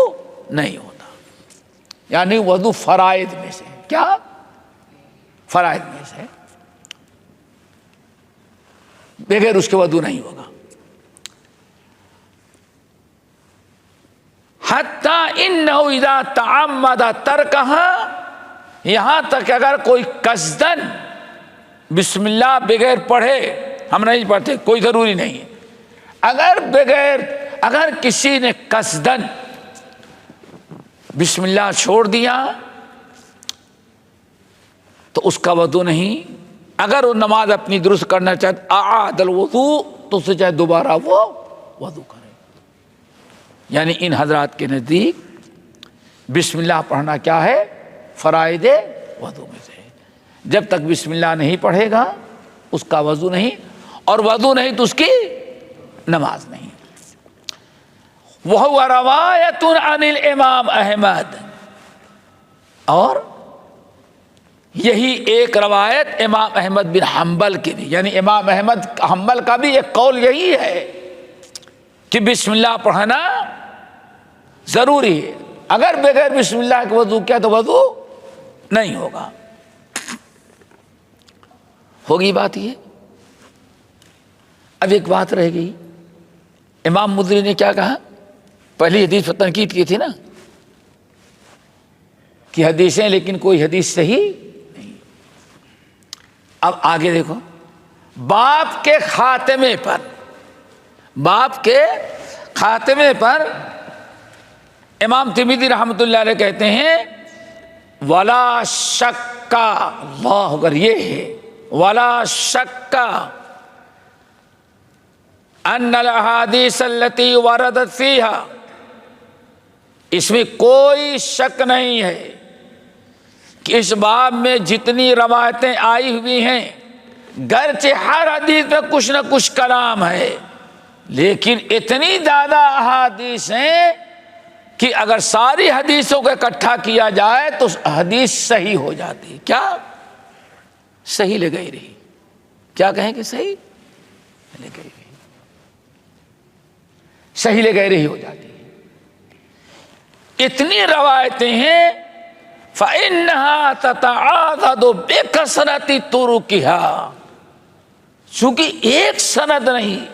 نہیں ہوتا، یعنی وضو فرائض میں سے، کیا فرائض میں سے، بغیر اس کے وضو نہیں ہوگا۔ حتی انہو اذا تعمد ترکہا، یہاں تک کہ اگر کوئی قصدن بسم اللہ بغیر پڑھے، ہم نہیں پڑھتے، کوئی ضروری نہیں ہے، اگر کسی نے قصدن بسم اللہ چھوڑ دیا تو اس کا وضو نہیں، اگر وہ نماز اپنی درست کرنا چاہتا اعاد الوضو، تو اسے چاہے دوبارہ وہ وضو کرے۔ یعنی ان حضرات کے نزدیک بسم اللہ پڑھنا کیا ہے؟ فرائض وضو میں سے ہے۔ جب تک بسم اللہ نہیں پڑھے گا اس کا وضو نہیں، اور وضو نہیں تو اس کی نماز نہیں۔ وَهُوَ رَوَایَةٌ عَنِ الْإِمَامِ احمد، اور یہی ایک روایت امام احمد بن حنبل کی بھی، یعنی امام احمد حنبل کا بھی ایک قول یہی ہے کہ بسم اللہ پڑھنا ضروری ہے، اگر بغیر بسم اللہ کے وضو کیا تو وضو نہیں ہوگا۔ ہوگی بات یہ۔ اب ایک بات رہ گئی، امام مدری نے کیا کہا؟ پہلی حدیث پر تنقید کی تھی نا کہ حدیثیں، لیکن کوئی حدیث صحیح نہیں۔ اب آگے دیکھو، باب کے خاتمے پر امام ترمذی رحمۃ اللہ علیہ کہتے ہیں ولا شک، اللہ اگر یہ ہے، ولا شک ان الاحادیث التي وردت فیہا، اس میں کوئی شک نہیں ہے کہ اس باب میں جتنی روایتیں آئی ہوئی ہیں، گرچہ ہر حدیث میں کچھ نہ کچھ کلام ہے، لیکن اتنی زیادہ احادیث ہیں کہ اگر ساری حدیثوں کو اکٹھا کیا جائے تو حدیث صحیح ہو جاتی۔ کیا صحیح لے گئی رہی؟ کیا کہیں کہ صحیح لے گئی رہی، صحیح لے گئی رہی ہو جاتی۔ اتنی روایتیں ہیں فَإِنَّهَا تَتَعَاضَدُ بِكَثْرَةِ طُرُقِهَا، چونکہ ایک سند نہیں،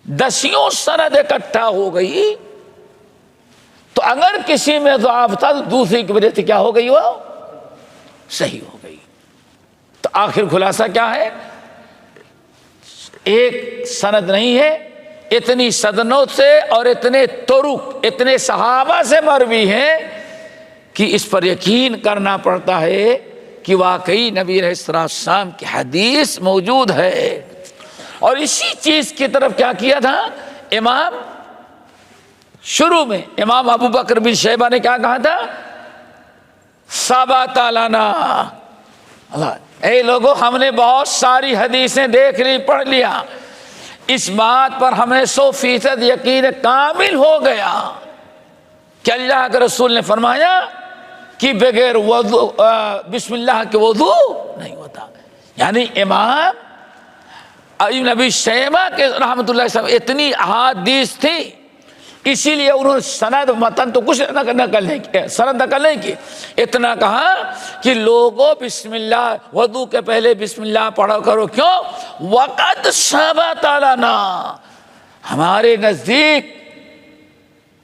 دسیوں سند اکٹھا ہو گئی، تو اگر کسی میں ضعف تھا تو دوسری کی وجہ سے کیا ہو گئی؟ وہ صحیح ہو گئی۔ تو آخر خلاصہ کیا ہے؟ ایک سند نہیں ہے، اتنی سندوں سے اور اتنے طرق، اتنے صحابہ سے مروی ہیں کہ اس پر یقین کرنا پڑتا ہے کہ واقعی نبی علیہ السلام کی حدیث موجود ہے۔ اور اسی چیز کی طرف کیا تھا امام، شروع میں امام ابو بکر بن شیبہ نے کیا کہا تھا؟ ثبت لنا، اے لوگوں ہم نے بہت ساری حدیثیں دیکھ لی، پڑھ لیا، اس بات پر ہمیں 100% یقین کامل ہو گیا کہ اللہ کے رسول نے فرمایا کہ بغیر وضو بسم اللہ کے وضو نہیں ہوتا۔ یعنی امام ابن ابی شیبہ کے رحمۃ اللہ صاحب اتنی احادیث تھی، اسی لیے انہوں نے سند متن تو کچھ سند نقل نہیں کی، اتنا کہا کہ لوگوں بسم اللہ، وضو کے پہلے بسم اللہ پڑھا کرو، کیوں؟ وقت ثبت لنا، ہمارے نزدیک،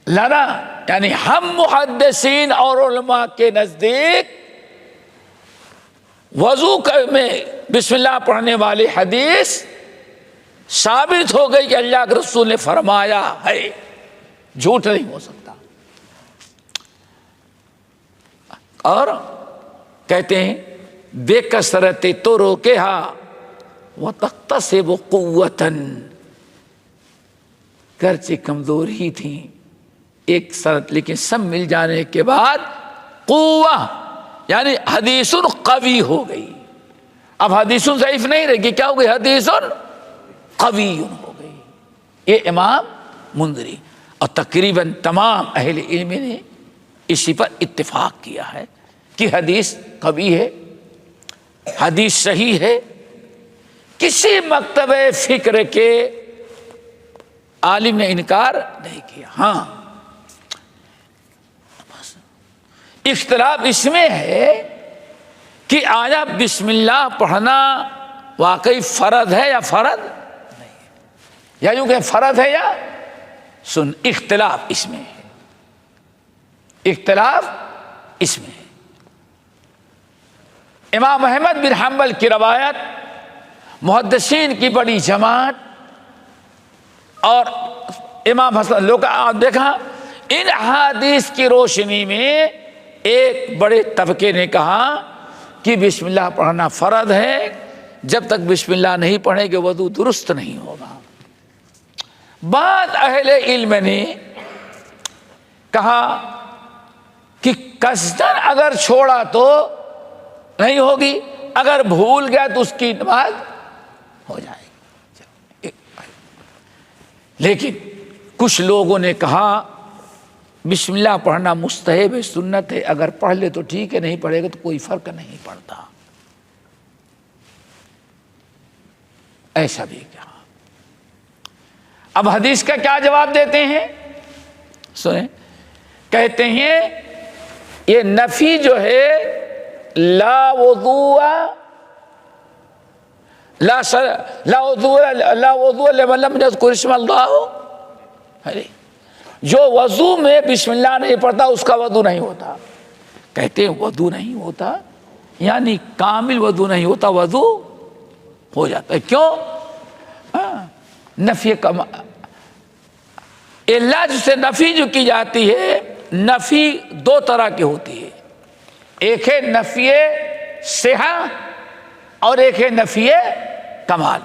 لنا یعنی ہم محدثین اور علماء کے نزدیک وضو میں بسم اللہ پڑھنے والی حدیث ثابت ہو گئی کہ اللہ کے رسول نے فرمایا ہے، جھوٹ نہیں ہو سکتا۔ اور کہتے ہیں بے کثرت طرقھا وتکتسب قوۃً، گرچہ کمزور ہی تھیں ایک سرت، لیکن سب مل جانے کے بعد قوہ یعنی حدیث قوی ہو گئی۔ اب حدیث ضعیف نہیں رہے گی، کیا ہو گئی؟ حدیث قوی ہو گئی۔ یہ امام منذری اور تقریباً تمام اہل علم نے اسی پر اتفاق کیا ہے کہ حدیث قوی ہے، حدیث صحیح ہے۔ کسی مکتب فکر کے عالم نے انکار نہیں کیا۔ ہاں اختلاف اس میں ہے کہ آیا بسم اللہ پڑھنا واقعی فرض ہے یا فرض نہیں ہے، یا یوں کہ فرض ہے یا سن، اختلاف اس میں ہے، اختلاف اس میں ہے۔ امام احمد بن حنبل کی روایت، محدثین کی بڑی جماعت اور امام حسن لوگ دیکھا، ان احادیث کی روشنی میں ایک بڑے طبقے نے کہا کہ بسم اللہ پڑھنا فرض ہے، جب تک بسم اللہ نہیں پڑھیں گے وضو درست نہیں ہوگا۔ بعض اہل علم نے کہا کہ قصدن اگر چھوڑا تو نہیں ہوگی، اگر بھول گیا تو اس کی نماز ہو جائے گی۔ لیکن کچھ لوگوں نے کہا بسم اللہ پڑھنا مستحب ہے، سنت ہے، اگر پڑھ لے تو ٹھیک ہے، نہیں پڑھے گا تو کوئی فرق نہیں پڑتا، ایسا بھی کہا۔ اب حدیث کا کیا جواب دیتے ہیں سنیں، کہتے ہیں یہ نفی جو ہے لا وضوء لمن لم یذکر اسم اللہ، جو وضو میں بسم اللہ نہیں پڑھتا اس کا وضو نہیں ہوتا۔ کہتے ہیں وضو نہیں ہوتا یعنی کامل وضو نہیں ہوتا، وضو ہو جاتا ہے۔ کیوں؟ نفی اللہ سے نفی جو کی جاتی ہے، نفی دو طرح کی ہوتی ہے، ایک ہے نفی صحت اور ایک ہے نفی کمال۔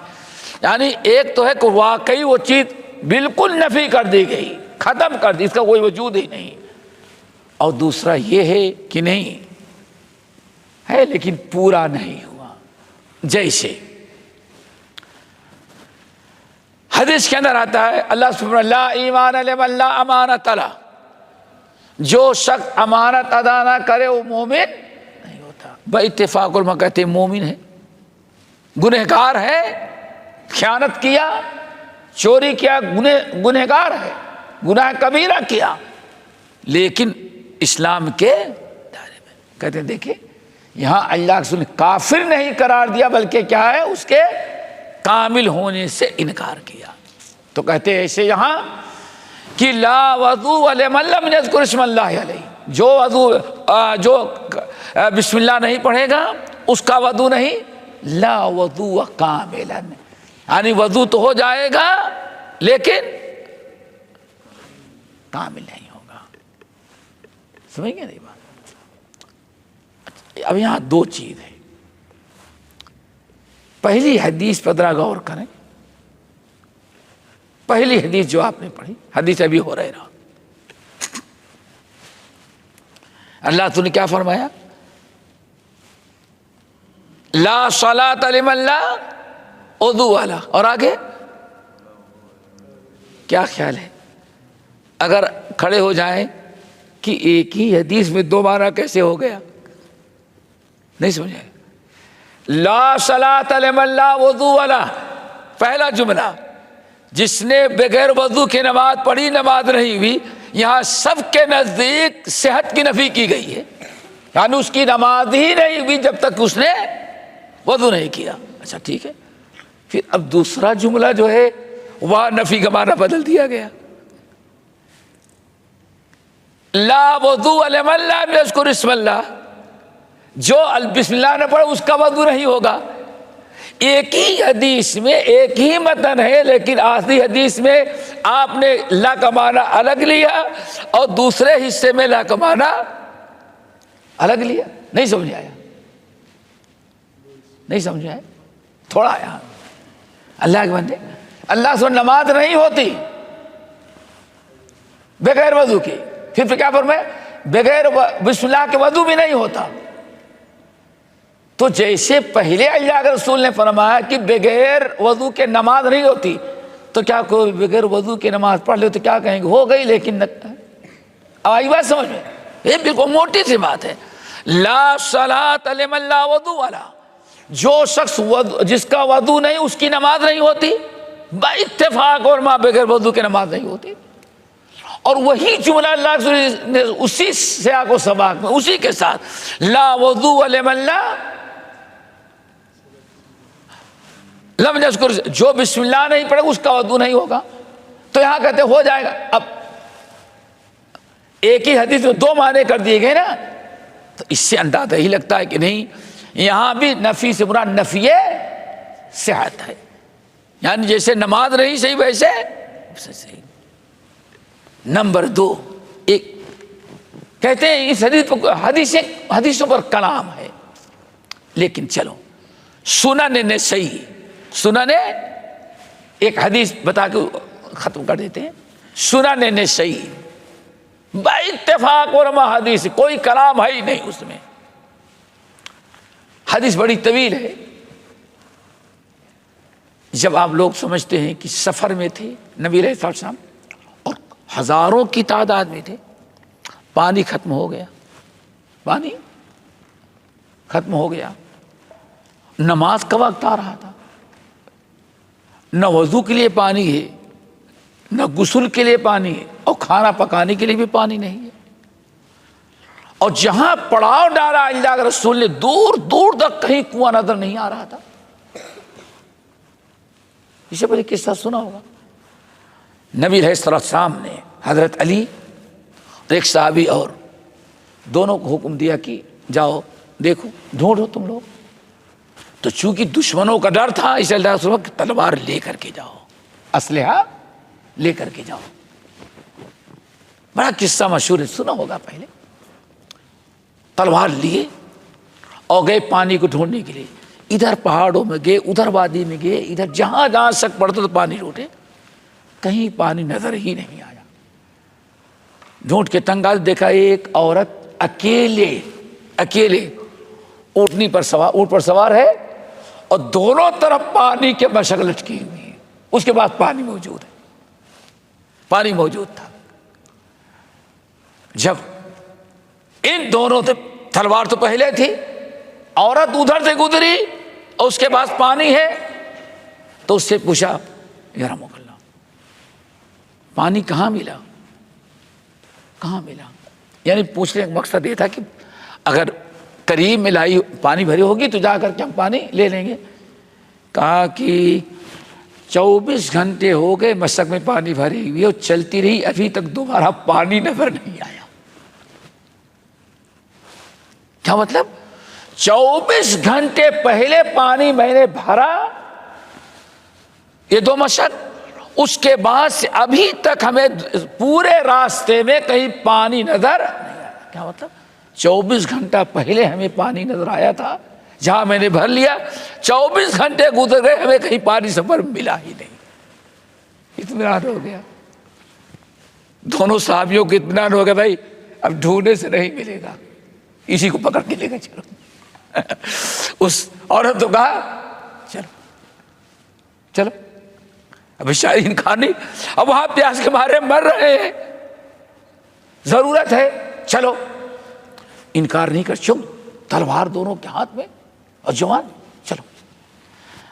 یعنی ایک تو ہے کہ واقعی وہ چیز بالکل نفی کر دی گئی، ختم کر دی، اس کا کوئی وجود ہی نہیں، اور دوسرا یہ ہے کہ نہیں ہے لیکن پورا نہیں ہوا۔ جیسے حدیث کے اندر آتا ہے اللہ سبحانہ لا ایمان لمن لا امانت له، جو شخص امانت ادا نہ کرے وہ مومن نہیں ہوتا۔ بھائی اتفاق علماء کہتے ہیں مومن ہے، گنہگار ہے، خیانت کیا، چوری کیا، گنہگار ہے، گناہ کبیرہ کیا، لیکن اسلام کے دائرے میں۔ کہتے ہیں دیکھیں یہاں اللہ کے رسول نے کافر نہیں قرار دیا بلکہ کیا ہے اس کے کامل ہونے سے انکار کیا۔ تو کہتے ہیں ایسے یہاں کہ لا وضوء لمن لم یذکر اسم اللہ علیہ، جو بسم اللہ نہیں پڑھے گا اس کا وضو نہیں، لا وضوء کاملا، یعنی وضو تو ہو جائے گا لیکن کامل نہیں ہوگا۔ سمجھ گئے نہیں بات؟ اب یہاں دو چیز ہے، پہلی حدیث پر ذرا غور کریں، پہلی حدیث جو آپ نے پڑھی حدیث ابی ہریرہ، اللہ تو نے کیا فرمایا؟ لا صلاۃ لمن لا وضو والا، اور آگے کیا خیال ہے اگر کھڑے ہو جائیں کہ ایک ہی حدیث میں دو معنی کیسے ہو گیا؟ نہیں سمجھے؟ لا صلاۃ لمن لا وضو والا، پہلا جملہ جس نے بغیر وضو کے نماز پڑھی نماز نہیں ہوئی، یہاں سب کے نزدیک صحت کی نفی کی گئی ہے، یعنی اس کی نماز ہی نہیں ہوئی جب تک اس نے وضو نہیں کیا۔ اچھا ٹھیک ہے، پھر اب دوسرا جملہ جو ہے وہاں نفی کا معنی بدل دیا گیا، لا وضوء لمن لم یذکر اسم اللہ، جو بسم اللہ نہ پڑھے اس کا وضو نہیں ہوگا۔ ایک ہی حدیث میں ایک ہی متن ہے، لیکن آخری حدیث میں آپ نے لا کا معنی الگ لیا اور دوسرے حصے میں لا کا معنی الگ لیا۔ نہیں سمجھ آیا؟ نہیں سمجھ آیا؟ تھوڑا آیا؟ اللہ کے بندے، اللہ سے نماز نہیں ہوتی بغیر وضو کی۔ پھر کیا فرمائے؟ بغیر بسم اللہ کے وضو بھی نہیں ہوتا۔ تو جیسے پہلے اللہ کے رسول نے فرمایا کہ بغیر وضو کے نماز نہیں ہوتی، تو کیا کوئی بغیر وضو کے نماز پڑھ لے تو کیا کہیں گے؟ ہو گئی، لیکن اب آئی بات سمجھ میں؟ یہ بالکل موٹی سی بات ہے۔ لا صلاۃ لمن لا وضو لا، جو شخص جس کا وضو نہیں اس کی نماز نہیں ہوتی، با اتفاق اور ماں بغیر وضو کے نماز نہیں ہوتی۔ اور وہی جملہ اللہ نے اسی سیاق و سباق میں اسی کے ساتھ لا وضو لمن لا لم یذکر، جو بسم اللہ نہیں پڑھے اس کا وضو نہیں ہوگا، تو یہاں کہتے ہو جائے گا۔ اب ایک ہی حدیث میں دو معنی کر دیے گئے نا، تو اس سے اندازہ ہی لگتا ہے کہ نہیں، یہاں بھی نفی سے مراد نفی صحت ہے، یعنی جیسے نماز نہیں صحیح ویسے صحیح۔ نمبر دو، ایک کہتے ہیں اس حدیثوں پر کلام ہے، لیکن چلو سنن نسائی، سنن ایک حدیث بتا کے ختم کر دیتے ہیں۔ سنن نسائی با اتفاق علماء حدیث، کوئی کلام ہے ہی نہیں اس میں، حدیث بڑی طویل ہے۔ جب آپ لوگ سمجھتے ہیں کہ سفر میں تھے نبی علیہ السلام اور ہزاروں کی تعداد میں تھے، پانی ختم ہو گیا، پانی ختم ہو گیا، نماز کا وقت آ رہا تھا، نہ وضو کے لیے پانی ہے، نہ غسل کے لیے پانی ہے، اور کھانا پکانے کے لیے بھی پانی نہیں ہے، اور جہاں پڑاؤ ڈالا اللہ کے رسول نے دور دور تک کہیں کنواں نظر نہیں آ رہا تھا۔ اسے پہلے قصہ سنا ہوگا، نبی علیہ السلام نے حضرت علی اور ایک صحابی اور دونوں کو حکم دیا کہ جاؤ دیکھو ڈھونڈو تم لوگ، تو چونکہ دشمنوں کا ڈر تھا اس لیے اللہ کہ تلوار لے کر کے جاؤ، اسلحہ لے کر کے جاؤ۔ بڑا قصہ مشہور ہے، سنا ہوگا پہلے۔ تلوار لیے اور گئے پانی کو ڈھونڈنے کے لیے، ادھر پہاڑوں میں گئے، ادھر وادی میں گئے، ادھر جہاں جہاں سک پڑتا تو پانی ڈھونڈے، کہیں پانی نظر ہی نہیں آیا۔ ڈھونڈ کے تنگا دیکھا ایک عورت اکیلے اونٹ پر سوار ہے اور دونوں طرف پانی کے مشک لٹکی ہوئی ہے، اس کے بعد پانی موجود ہے، پانی موجود تھا۔ جب ان دونوں تلوار تو پہلے تھی، عورت ادھر سے گزری اور اس کے پاس پانی ہے، تو اس سے پوچھا یرحمک اللہ پانی کہاں ملا؟ کہاں ملا؟ یعنی پوچھنے کا مقصد یہ تھا کہ اگر قریب میں لائی پانی بھری ہوگی تو جا کر کے ہم پانی لے لیں گے۔ کہا کہ 24 گھنٹے ہو گئے مشک میں پانی بھری ہوئی اور چلتی رہی، ابھی تک دوبارہ پانی نظر نہیں آیا۔ کیا مطلب؟ 24 گھنٹے پہلے پانی میں نے بھرا یہ 2 مشک، اس کے بعد سے ابھی تک ہمیں پورے راستے میں کہیں پانی نظر نہیں آیا۔ کیا مطلب؟ 24 گھنٹہ پہلے ہمیں پانی نظر آیا تھا، جہاں میں نے بھر لیا 24 گھنٹے گزر گئے، ہمیں کہیں پانی سفر ملا ہی نہیں۔ اطمینان ہو گیا، دونوں صحابیوں کو اطمینان ہو گیا، بھائی اب ڈھونڈنے سے نہیں ملے گا، اسی کو پکڑ کے لے گا چلو۔ اس عورت تو کہا چلو چلو، ابھی شاید انکار نہیں، اب وہاں پیاس کے مارے مر رہے ہیں، ضرورت ہے، چلو انکار نہیں کر، چل تلوار دونوں کے ہاتھ میں اور جوان، چلو۔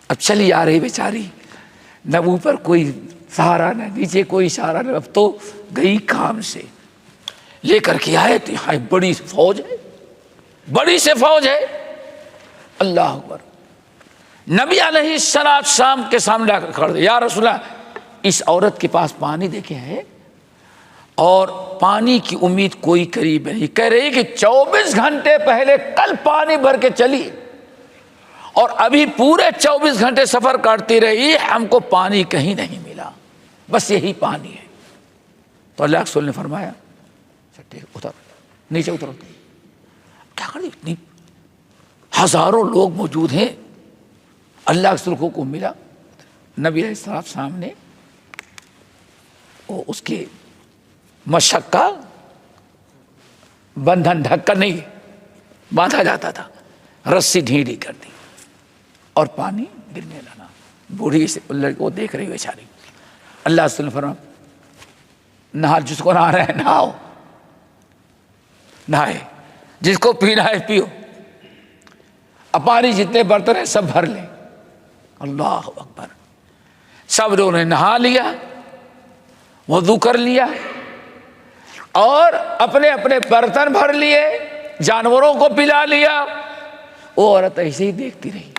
اب چلی آ رہی بیچاری، نہ اوپر کوئی سہارا نہ نیچے کوئی سہارا نہ، اب تو گئی کام سے لے کر کے آئے تو یہاں بڑی فوج ہے، بڑی سے فوج ہے، اللہ اکبر۔ نبی علیہ السلام کے سامنے کھڑے، یا رسول اللہ اس عورت کے پاس پانی دیکھے ہے اور پانی کی امید کوئی قریب نہیں. کہہ رہی کہ 24 گھنٹے پہلے کل پانی بھر کے چلی اور ابھی پورے 24 گھنٹے سفر کرتی رہی, ہم کو پانی کہیں نہیں ملا, بس یہی پانی ہے. تو اللہ کے رسول نے فرمایا اتر, نیچے اترو. کیا کر اتنی ہزاروں لوگ موجود ہیں, اللہ کے رسول کو ملا. نبی علیہ السلام سامنے وہ اس کے مشق کا بندھن ڈھکن نہیں باندھا جاتا تھا, رسی ڈھیلی کر دی اور پانی گرنے لگا. بوڑھی سے کو دیکھ رہی بیچاری. اللہ رسول نے فرمایا نہا, جس کو نہا رہے نہاؤ, نہائے, جس کو پینا ہے پیو, اب پانی جتنے برتن ہیں سب بھر لیں. اللہ اکبر. سب لوگوں نے نہا لیا, وضو کر لیا اور اپنے اپنے برتن بھر لیے, جانوروں کو پلا لیا. وہ عورت ایسے ہی دیکھتی رہی,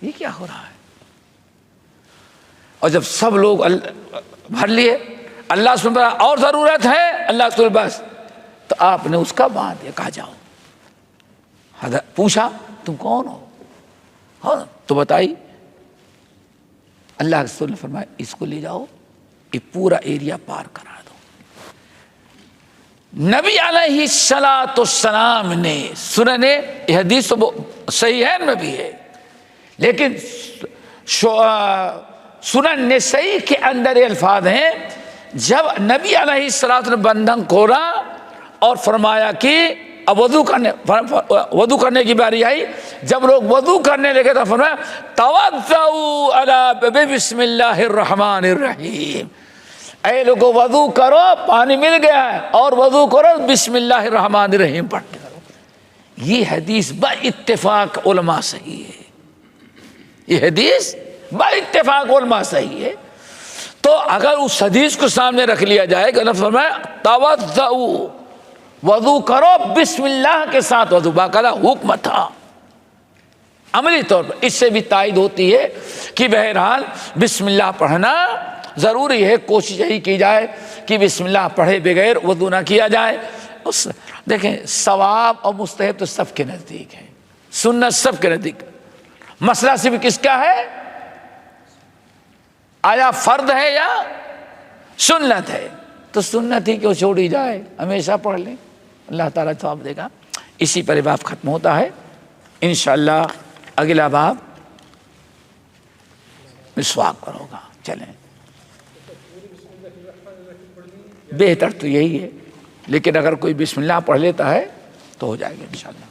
یہ کیا ہو رہا ہے. اور جب سب لوگ بھر لیے, اللہ سن رہا اور ضرورت ہے, اللہ سن بس, تو آپ نے اس کا باندھ دیا, کہا جاؤ. پوچھا تم کون ہو, ہاں تو بتائی. اللہ کے رسول نے فرمایا اس کو لے جاؤ, یہ پورا ایریا پار کرا دو. نبی علیہ الصلوۃ والسلام نے سنن, یہ حدیث صحیحین میں بھی ہے, لیکن سنن نسائی کے اندر یہ الفاظ ہیں, جب نبی علیہ الصلوۃ نے بندھن کھولا اور فرمایا کہ اب وضو کرنے کی باری آئی, جب لوگ وضو کرنے لگے تو فرمایا توضؤ علی بسم اللہ الرحمن الرحیم, اے لوگو وضو کرو, پانی مل گیا ہے, اور وضو کرو بسم اللہ الرحمن الرحیم پڑھتے کرو. یہ حدیث با اتفاق علماء صحیح ہے, یہ حدیث با اتفاق علماء صحیح ہے. تو اگر اس حدیث کو سامنے رکھ لیا جائے کہ اللہ فرمایا توضؤ, وضو کرو بسم اللہ کے ساتھ, وضو باقاعدہ حکم تھا عملی طور پر. اس سے بھی تائید ہوتی ہے کہ بہرحال بسم اللہ پڑھنا ضروری ہے. کوشش یہی کی جائے کہ بسم اللہ پڑھے بغیر وضو نہ کیا جائے. دیکھیں ثواب اور مستحب تو سب کے نزدیک ہے, سنت سب کے نزدیک. مسئلہ صرف کس کا ہے, آیا فرض ہے یا سنت ہے. تو سنت ہی کیوں چھوڑی جائے, ہمیشہ پڑھ لیں, اللہ تعالیٰ ثواب دے گا. اسی پر باب ختم ہوتا ہے. انشاءاللہ اگلا باب مسواک پر ہوگا. چلیں, بہتر تو یہی ہے, لیکن اگر کوئی بسم اللہ پڑھ لیتا ہے تو ہو جائے گا انشاءاللہ.